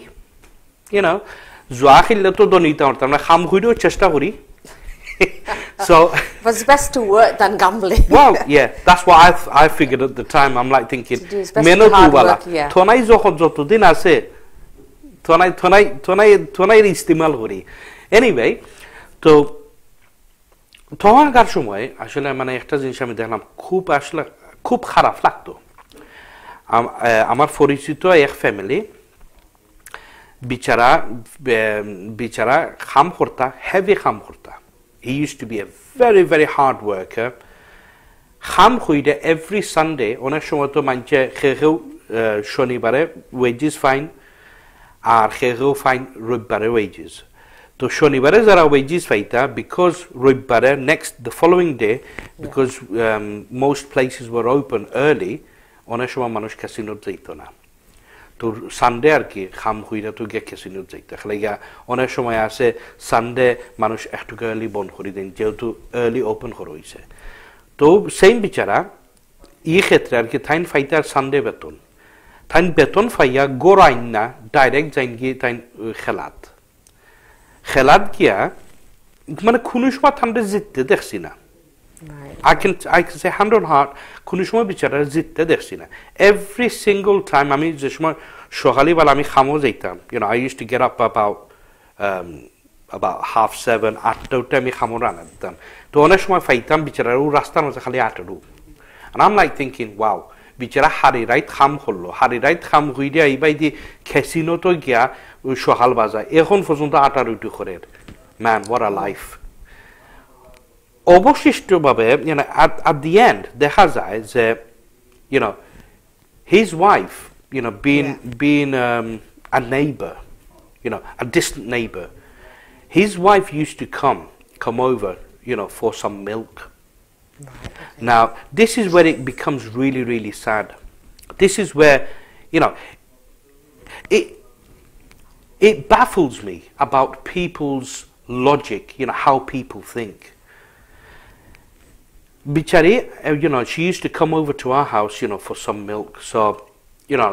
জুয়া খেললে তো দনিতে পারতাম না, খাম হইলেও চেষ্টা করি। So but it's best to work than gambling. Well, yeah, that's what I figured at the time. I'm like thinking, meno tu bala. Thonai jokhon jotodin ase, thonai istimal kori. Anyway, to তখনকার সময় আসলে মানে একটা জিনিস আমি দেখলাম খুব খারাপ লাগতো। আমার পরিচিত এক ফ্যামিলি বিচারা কাম করতা, হেভি কাম করতা। He used to be a very, very hard worker. Kham khuide every Sunday, onek shomoy to manche khegeu shonibare wages fine, ar khegeu fine robbare wages. To shonibare jara wages faita because robbare the following day, because most places were open early, onek shomoy manush casino jaito na. তো Sunday আর কি খাম হইরা তো গিয়ে casino যাইতে লাগা অনেক সময় আছে সানডে মানুষ একটু আর্লি বন্ধ করে দেন যেহেতু আর্লি ওপেন করে হইছে তো সেম বিচারা এই ক্ষেত্রে আর কি থাইন ফাইতার সানডে বেতন থাইন বেতন ফাইয়া গোরাইন না ডাইরেক্ট যাইন গিয়ে তাইন খেলাত গিয়া মানে কোনো সময় থানতে জিততে দেখছি না I can say hand on heart কোনো সময় বিচারা জিততে দেখছি না every single time আমি যে সময় সকালে বেলা আমি খামো যাইতাম I used to get up about 7:30 8টা আমি খামো রান্না দিতাম তো অনেক সময় ফাইতাম বিচারা ও রাস্তার মাঝে খালি আটড়ু and I'm like thinking wow বিচারা হারি রাইত খাম হলো হারি রাইত খাম হইয়া এইবাই দি ক্যাসিনো তো গিয়া সকাল বাজায় এখন পর্যন্ত আটারুটি করে man what a life অবশিষ্টভাবে at the end দেখা যায় যে his wife being a neighbor a distant neighbor his wife used to come over for some milk now this is where it becomes really really sad this is where it baffles me about people's logic how people think Bichari, she used to come over to our house, for some milk. So,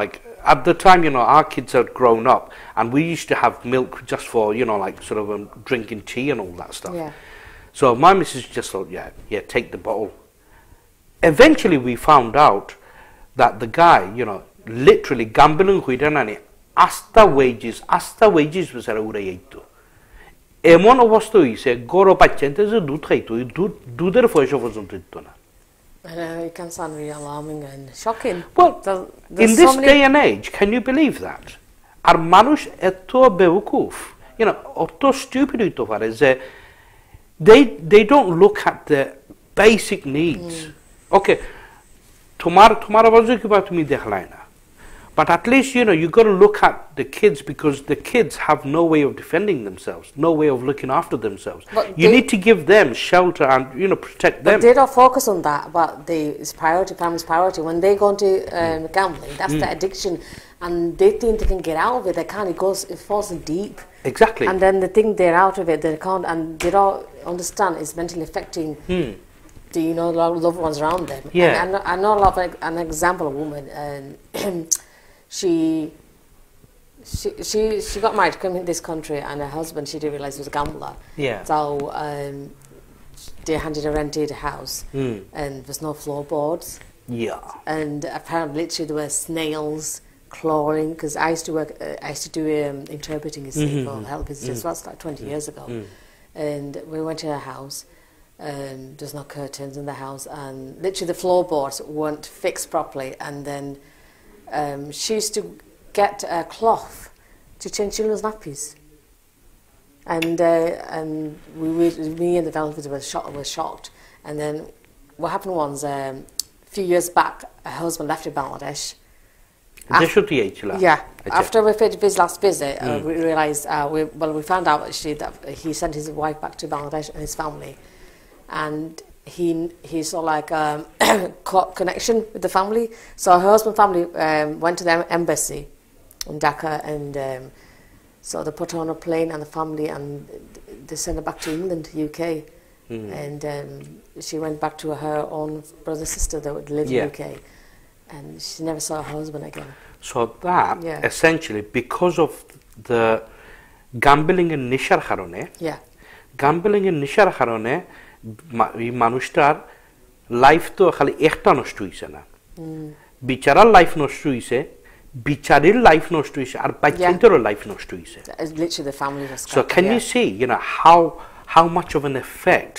like at the time, our kids had grown up, and we used to have milk just for, like sort of drinking tea and all that stuff. Yeah. So my missus just thought, yeah, take the bottle. Eventually, we found out that the guy, literally gambling huidanani, asta wages was a urayeto. এমন অবস্থা হইছে গরো বাচ্চাতে যে দুধ খাইতো দুধের পয়সা পর্যন্ত দিত না it can sound really alarming and shocking well in this day and age can you believe that আর মানুষ এত বেওকুফ অত stupid হইতে পারে যে they don't look at the basic needs okay তোমার আওয়াজে কি বা তুমি দেখলাই না but at least you got to look at the kids because the kids have no way of defending themselves no way of looking after themselves but you need to give them shelter and protect them but they don't focus on that but it's priority family's priority when they go into gambling that's the addiction and they think they can get out of it they can't it falls deep exactly and then they think they're out of it they can't and they don't understand it's mentally affecting the loved ones around them yeah and I know a lot of an example of a woman she got married to come in this country and her husband she didn't realize was a gambler yeah so they handed a rented house and there's no floorboards yeah and apparently literally there were snails clawing because I used to do interpreting for help visitors that's like 20 years ago and we went to her house there's no curtains in the house and literally the floorboards weren't fixed properly and then she used to get a cloth to change children's nappies, and me and the relatives were shocked. And then what happened was a few years back, her husband left to Bangladesh. After we finished his last visit, we realised we found out actually that he sent his wife back to Bangladesh and his family, and he saw like connection with the family. So her husband's family went to the embassy in Dhaka and so they put her on a plane and the family and they sent her back to England, UK. And she went back to her own brother sister that would live in UK and she never saw her husband again. So that essentially because of the gambling and nishar karone gambling and nishar karone মানুষটার life তো খালি একটা নষ্ট হইছে না বিচারার life নষ্ট হইছে বিচারের লাইফ নষ্ট হইছে আর বাচ্চাদেরও লাইফ নষ্ট হইছে so can you see how much of an effect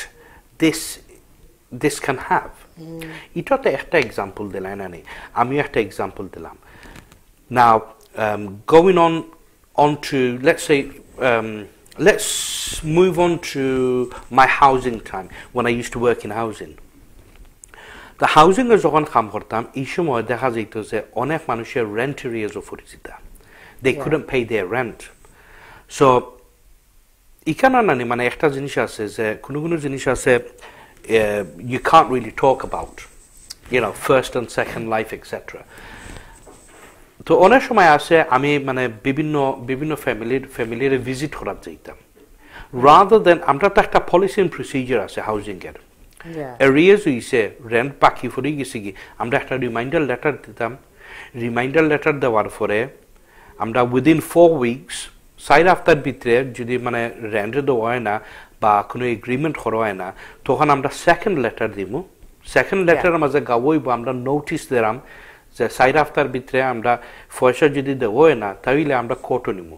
this can have এটা তো একটা एग्जांपल দিলাম না আমি একটা एग्जांपल দিলাম now going on to let's say let's move on to my housing time when I used to work in housing. The housing এ যখন কাম করতাম এই সময় দেখা যেত যে অনেক মানুষের rent arrears পরিচিত they couldn't pay their rent so এখানে মানে একটা জিনিস আছে যে কোনো জিনিস আছে you can't really talk about first and second life etc তো অনেক সময় আছে আমি মানে বিভিন্ন ফ্যামিলির ভিজিট করার যাইতাম rather than আমরা তো একটা পলিসি এন্ড প্রসিজার আছে হাউজিং এর এরিয়াস হইছে রেন্ট বাকি পড়ে গেছে কি আমরা একটা রিমাইন্ডার লেটার দিতাম রিমাইন্ডার লেটার দেওয়ার পরে আমরা উইদিন 4 উইকস সাইড আফটার ভিতরে যদি মানে রেন্ট দেওয়া হয় না বা কোনো এগ্রিমেন্ট করা হয় না তখন আমরা সেকেন্ড লেটার দিব সেকেন্ড লেটারের মাঝে গাওয়াইব আমরা নোটিশ দিলাম যে সাইড আফটার ভিতরে আমরা পয়সা যদি দেওয়া হয় না তাহলে আমরা কোর্টও নিব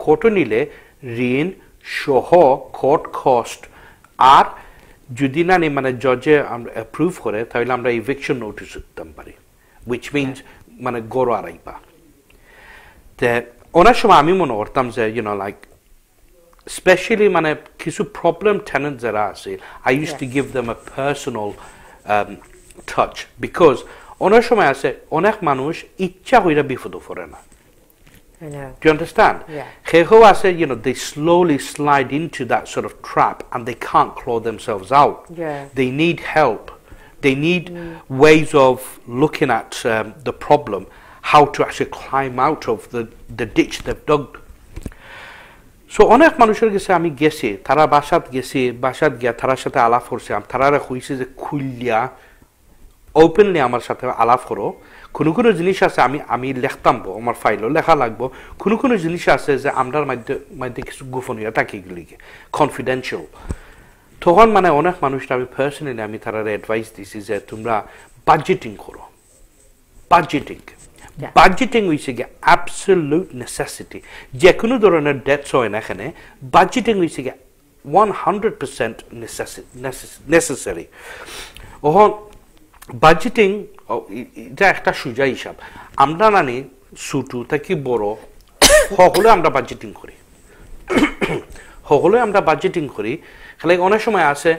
কোর্টও নিলে ঋণ সহ কোর্ট কস্ট আর যদি না মানে জজে আমরা অ্যাপ্রুভ করে তাহলে আমরা ইভিকশন নোটিশ দিতে পারি which means মানে গড় আড়াইবা তে অনেক সময় আমি মনে করতাম যে লাইক স্পেশালি মানে কিছু প্রবলেম টেনেন্ট যারা আছে I used to give them a personal touch because অনেক সময় আছে অনেক মানুষ ইচ্ছা হইরা বিপদ পড়ে না I know. Do you understand? Yeah. They slowly slide into that sort of trap and they can't claw themselves out. Yeah. They need help. They need ways of looking at the problem, how to actually climb out of the ditch they've dug. So অনেক মানুষের কাছে আমি গেছি তারা বাসাত গিয়া তারার সাথে আলাপ করছে তারা কইছে যে খুলিয়া ওপেনলি আমার সাথে আলাপ করো কোনো জিনিস আছে আমি লিখতাম আমার ফাইলও লেখা লাগবো কোনো জিনিস আছে যে আমরার মধ্যে কিছু গোপনীয় থাকে এগুলিকে কনফিডেন্সিয়াল তখন মানে অনেক মানুষটা আমি পার্সোনালি আমি তারা অ্যাডভাইস দিছি যে তোমরা বাজেটিং করো বাজেটিং হইছে গিয়ে অ্যাবসলিউট নেসেসিটি যে কোনো ধরনের ডেটস হয় না এখানে বাজেটিং হইছে গিয়ে 100% নেসেসারি ওহন বাজেটিং এটা একটা সোজা হিসাব আমরা নানি ছোট থেকে বড় সকলে আমরা বাজেটিং করি খালি অনেক সময় আছে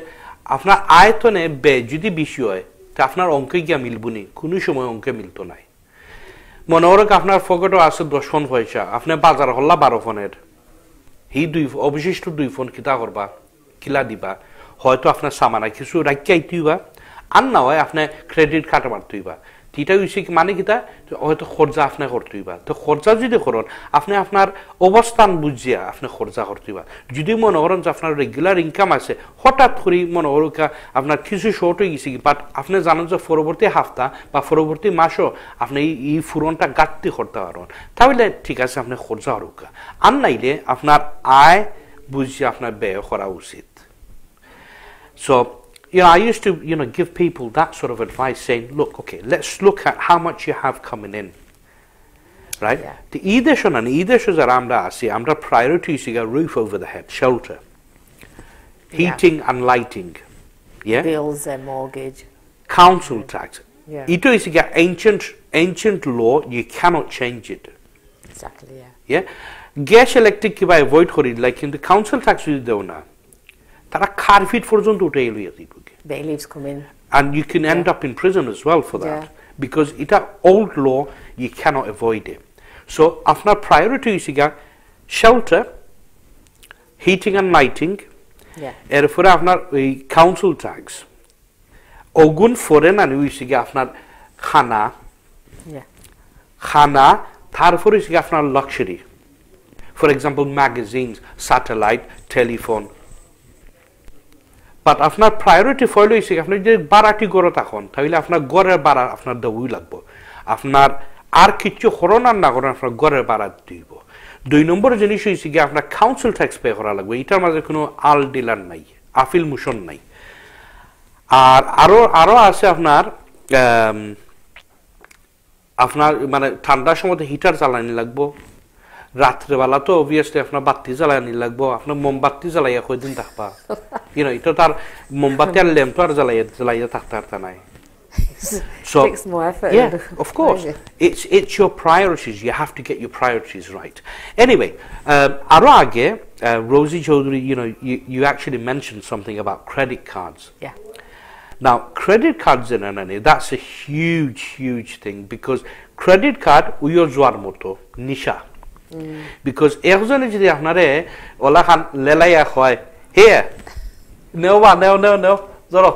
আপনার আয়তনে ব্যয় যদি বেশি হয় তা আপনার অঙ্কে গিয়া মিলবনি কোনো সময় অঙ্কে মিলতো নাই মনে করুক আপনার পকেটও আছে 10 ফোন পয়সা আপনি বাজার হল্লা 12 ফোনের অবশিষ্ট 2 ফোন কিলা দিবা হয়তো আপনার সামানা কিছু রাখিয়াই দিবা আর না হয় আপনি ক্রেডিট কার্ড মারতেইবা তিটা হইছে কি মানে কিতা হয়তো খরচা আপনি করতেইবা তো খরচা যদি করেন আপনি আপনার অবস্থান বুঝিয়া আপনি খরচা করতেইবা যদি মনে করেন যে আপনার রেগুলার ইনকাম আছে হঠাৎ করে মনে করুক আপনার কিছু শর্ট হয়ে গেছে বাট আপনি জানেন যে পরবর্তী সপ্তাহ বা পরবর্তী মাসও আপনি এই ফুরনটা গাঁটতি করতে পারেন তাহলে ঠিক আছে আপনি খরচা করুক আর নাইলে আপনার আয় বুঝিয়া আপনার ব্যয় করা উচিত so I used to, give people that sort of advice saying, look, okay, let's look at how much you have coming in. Right? The either amra priority is a roof over the head, shelter, heating and lighting. Yeah? Bills and mortgage. Council tax. Yeah. Ito is ancient law, you cannot change it. Exactly, yeah. Yeah? Gas electric kiba avoid kori, like in the council tax you do na. Tara carfit পর্যন্ত উঠে এলিয়া দিব bailiffs come in and you can end up in prison as well for that because it's an old law you cannot avoid it so আপনার priority is shelter heating and lighting এরপরে আপনার ওই council tax ওগুন foreign আর হইছে আপনার খানা তারপরে হইছে আপনার luxury for example magazines satellite telephone But আপনার প্রায়োরিটি ফলো হইছে আপনি যে বাড়াটি গড়ে থাকুন তাহলে আপনার গড়ের বাড়া আপনার দেওয়াই লাগবে আপনার আর কিছু করোনা না করেন আপনার গড়ের বাড়া দিব 2 নম্বর জিনিস হইছে কি আপনার কাউন্সিল ট্যাক্স পে করা লাগবে এটার মাঝে কোনো আল ডিলার নাই আফিল মোশন নাই আর আরো আছে আপনার মানে ঠান্ডার সময় হিটার চালানি লাগবে রাত্রে বেলা তো obviously আপনার বাতি জ্বালানি লাগবে আপনার মোমবাতি জ্বালাইয়া কয়দিন থাকবা এটা তার মোমবাতি আর ল্যাম্প তো আর জ্বালাইয়া থাকতে নাই so takes more effort of course it's your priorities you have to get your priorities right anyway aro age Rosie Chaudhary you actually mentioned something about credit cards now credit cards that's a huge thing because credit card uyo joar moto nisha because একজনে যদি আপনারে OLA খান লেলাইয়া হয় here নেও জড়ো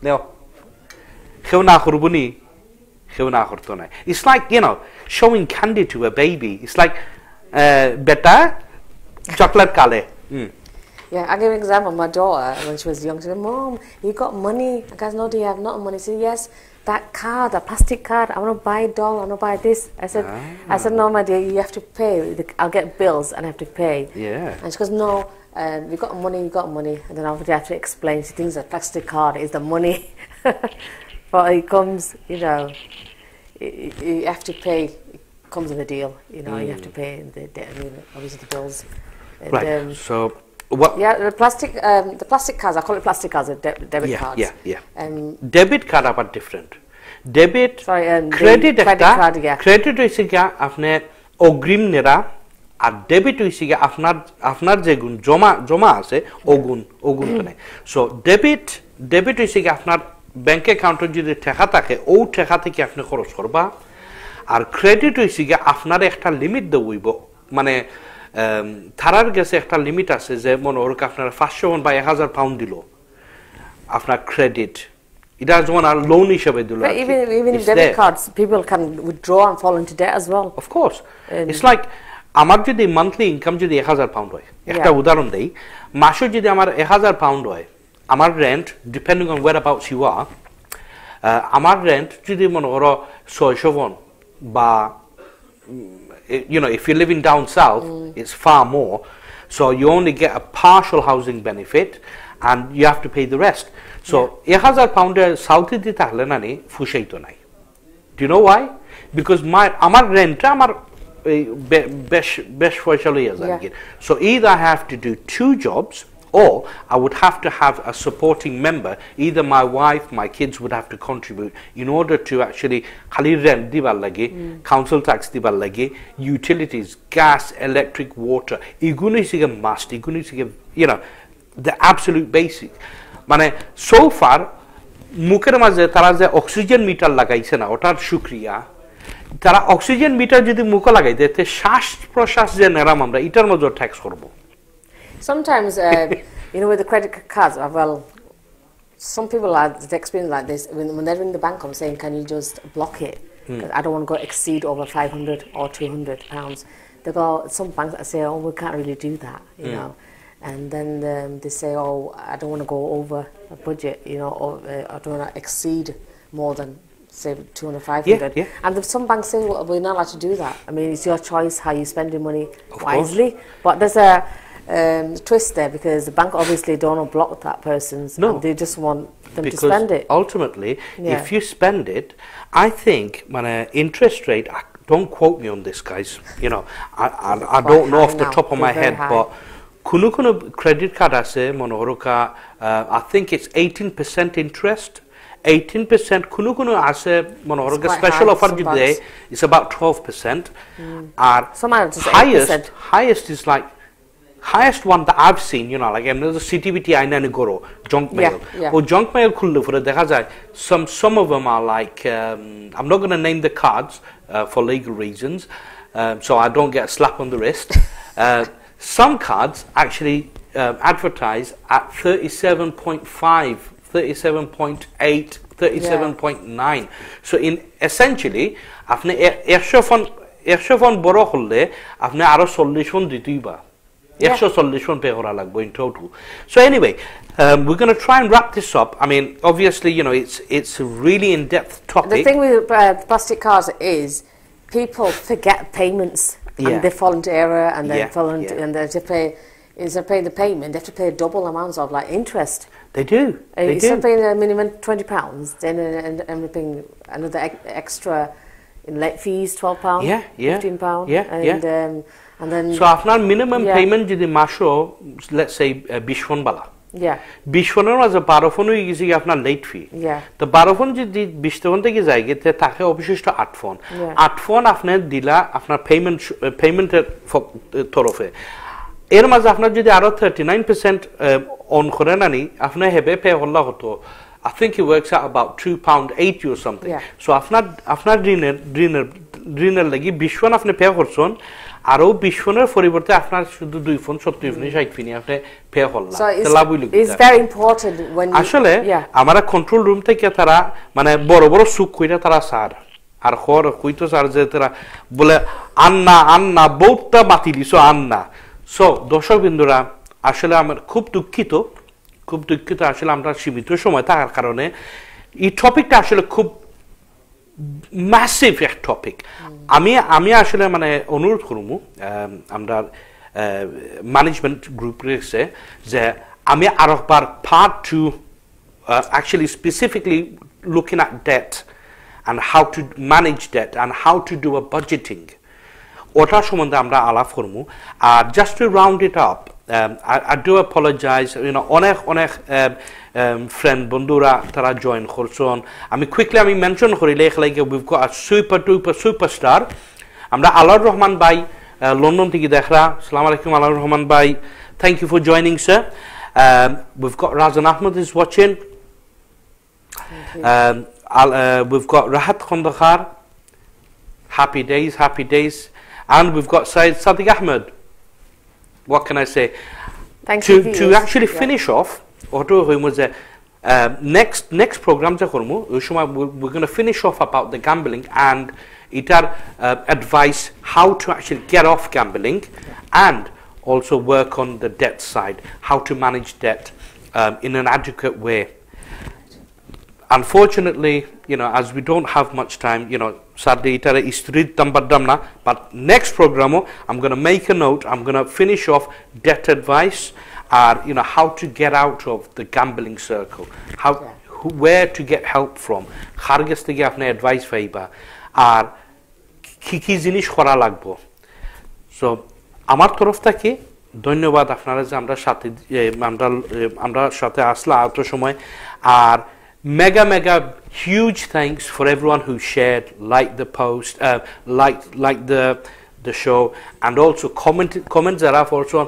নেও কেউ না করবনি কেউ না করতো না it's like you know showing candy to a baby it's like beta chocolate kale Yeah, I give an example. My daughter, when she was young, she said, "Mom, you got money?" I goes, "No, do you have not money?" She said, "Yes, that card, that plastic card. I want to buy a doll. I want to buy this." I said, "No, my dear, you have to pay. I'll get bills and I have to pay." Yeah. And she goes, "No, you got money. You got money." And then I would have to explain. She thinks that plastic card is the money, but it comes, you know, you have to pay. It comes in a deal, you know. You have to pay the obviously the bills. And, right. So. What? Yeah, the plastic cards. I call it plastic cards. Debit cards. Yeah. Debit card are different. Debit. Sorry, credit card. Yeah. Credit is क्या आपने অগ্রিম নেরা আর debit হইছে কি আপনার যে গুণ জমা আছে ওগুণ তো নাই সো ডেবিট হইছে কি আপনার ব্যাংক অ্যাকাউন্টে যদি টাকা থাকে ও টাকা থেকে আপনি খরচ করবা আর ক্রেডিট হইছে কি আপনার একটা লিমিট দেওইব মানে থারার গেছে একটা লিমিট আছে যে মনে ওর আপনার 500 পাউন্ড বা 1000 পাউন্ড দিল আপনার ক্রেডিট এটা যেমন আর লোন হিসেবে দিল even if debit cards people can withdraw and fall into debt as well of course it's like আমার যদি মান্থলি ইনকাম যদি 1000 পাউন্ড হয় একটা উদাহরণ দেই মাসে যদি আমার 1000 পাউন্ড হয় আমার rent depending on whereabouts you are আমার রেন্ট যদি মনে করো 600 পাউন্ড বা you know if you're living down south it's far more so you only get a partial housing benefit and you have to pay the rest so 1000 pound south e dite hale nani fushaito nai do you know why because amar rent amar besh foishalo yazangir so either I have to do 2 jobs or I would have to have a supporting member either my wife my kids would have to contribute in order to actually khali rent dibar lage council tax dibar lage utilities gas electric water iguni sige must iguni sige you know the absolute basic মানে so far মুখের মাঝে তারা যে oxygen metre লাগাইছে না ওটার শুকরিয়া তারা অক্সিজেন মিটার যদি মুখে লাগাই দেতে শ্বাস প্রশ্বাস যে নেরাম আমরা এটার মধ্যে ট্যাক্স করব sometimes you know with the credit cards well some people have the experience like this when they're in the bank I'm saying can you just block it because I don't want to go exceed over 500 or 200 pounds they go some banks say oh we can't really do that you know and then they say oh I don't want to go over a budget you know or I don't want to exceed more than say 200 500 and some banks say well, we're not allowed to do that I mean it's your choice how you spend your money wisely but there's a twist there because the bank obviously don't block that person's and they just want them to spend it ultimately if you spend it I think interest rate don't quote me on this guys you know I don't know off the top of my head but kuno credit card ase monohoroka I think it's 18% interest 18% kuno ase monohoroka special offer jide is about 12% and highest is like highest one that I've seen you know like there's a CTBT ainani goro junk mail or junk mail khullu pore dekha jay some of them are like I'm not going to name the cards for legal reasons so I don't get a slap on the wrist some cards actually advertise at 37.5 37.8 37.9 so in essentially apni 100 fon boro holle apni aro 40 fon ditiba 140 fon pay kora lagbo in total so anyway we're going to try and wrap this up I mean obviously you know it's a really in-depth topic the thing with plastic cards is people forget payments and they fall into error and they fall into and they have to pay instead of paying the payment they have to pay double amounts of like interest they do instead of paying a minimum £20 then and paying another extra in late fees £12 £15 and then so after minimum payment jodi masho let's say 20 fon bala 20 ফোনের মাঝে 12 phone হয়ে গেছে আপনার late ফি তো 12 phone যদি 20 phone থেকে যায় গেতে তাকে অবশিষ্ট 8 ফোন 8 ফোন আপনি দিলা আপনার পেমেন্টের তরফে এর মাঝে আপনার যদি আরো 39% অন করেন আনি আপনি হেবে পে হল্লা হতো I think it works out about £2.80 or something so আপনার ঋণের লাগি 20 ফোন আপনি পে করছেন আরো 20 ফোনের পরিবর্তে আপনার শুধু 2 ফোন 70 ফোন 60 ফোন আপনি পে করলা তো লাভ হইল it's very important when আসলে আমরা কন্ট্রোল রুম থেকে তারা মানে বড় বড় সুক কইরা তারা স্যার আর খর কইতো স্যার যে তারা বলে আন্না বহুতটা বাতি দিছো আন্না সো দর্শক বিন্দুরা আসলে আমার খুব দুঃখিত আসলে আমরা সীমিত সময় থাকার কারণে এই টপিকটা আসলে খুব ম্যাসিভ এক টপিক আমি আসলে মানে অনুরোধ করবো আমরা ম্যানেজমেন্ট গ্রুপ রয়েছে যে আমি আরেকবার part 2 actually specifically looking at debt and how to manage debt and how to do a budgeting ওটা সম্বন্ধে আমরা আলাপ করবো আর just to round it up I do apologize অনেক friend বন্ধুরা তারা জয়েন করছেন আমি কুইকলি আমি মেনশন করি like we've got a superstar আমরা আল্লাহর রহমান ভাই লন্ডন থেকে দেখরা আসসালামু আলাইকুম আল্লাহর রহমান ভাই thank you for joining sir we've got Razan Ahmed is watching we've got Rahat Khandakar happy days and we've got Said Sadiq Ahmed what can I say to actually finish off auto next program we're going to finish off about the gambling and itar advice how to actually get off gambling and also work on the debt side how to manage debt in an adequate way. Unfortunately, as we don't have much time, sadly itara istrid tambadamna but next program I'm going to make a note I'm going to finish off debt advice or how to get out of the gambling circle where to get help from kharges theke apni advice paiba আর কি জিনিস করা লাগবে so আমার তরফ থেকে ধন্যবাদ আপনারা যে আমরা সাথে আসলা এত সময় আর mega huge thanks for everyone who shared liked the post liked the show and also comments that I've also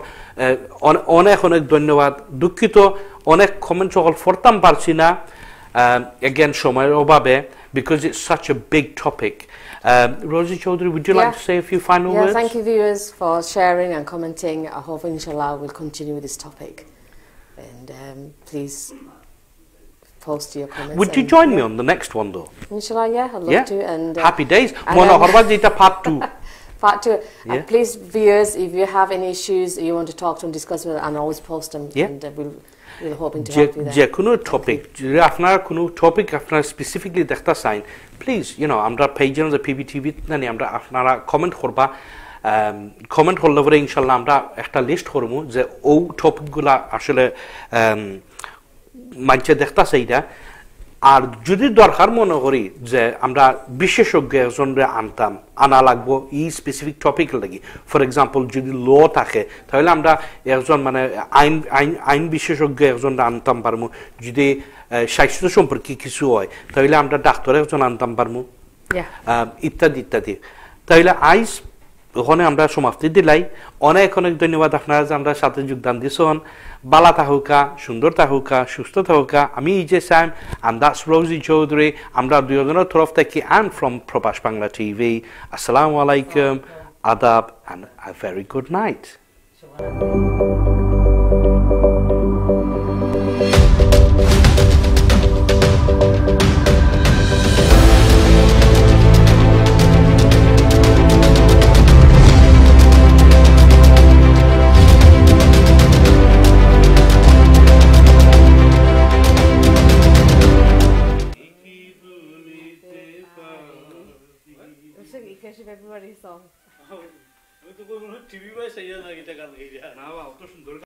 অনেক ধন্যবাদ দুঃখিত অনেক কমেন্ট সকল পড়তাম পারছি না again সময়ের অভাবে because it's such a big topic. Rosie Chaudhary, would you like to say a few final words? Thank you viewers for sharing and commenting. I hope inshallah we'll continue with this topic and please post your comments. Would you join me on the next one though? Inshallah, I'd love to. And happy days. Part 2. Part 2. Please viewers, if you have any issues you want to talk to and discuss with, and always post them and we're hoping to help you there. যে কোনো topic যদি আপনারা কোনো topic আপনারা specifically দেখতে চান please আমরা পেজে যে পিবিটিভি জানি আমরা আপনারা কমেন্ট করবা কমেন্ট করলে পরে ইনশাল্লাহ আমরা একটা লিস্ট করবো যে ও টপিকগুলা আসলে মানুষে দেখতে চাইটা আর যদি দরকার মনে করি যে আমরা বিশেষজ্ঞ একজনরে আনা লাগবো এই স্পেসিফিক টপিক লাগি ফর এক্সাম্পল যদি ল থাকে তাহলে আমরা একজন মানে আইন বিশেষজ্ঞ একজনরে আনতাম পারবো যদি স্বাস্থ্য সম্পর্কে কিছু হয় তাহলে আমরা ডাক্তার একজন আনতাম পারবো ইত্যাদি তাহলে আইস ওখানে আমরা সমাপ্তি দিলাই অনেক ধন্যবাদ আপনারা যে আমরা সাথে যোগদান দিছেন বালা থাকুকা সুন্দর থাকুকা সুস্থ থাকুকা আমি ইজে Saim and that's Rosie Chaudhary আমরা দুজনের তরফ থেকে and from Probash Bangla TV assalamu alaikum adab and a very good night. February song. আমি তো কোনো টিভি পাই সাইয়া না এটা গান গাইয়া না বাবা অত সুন্দর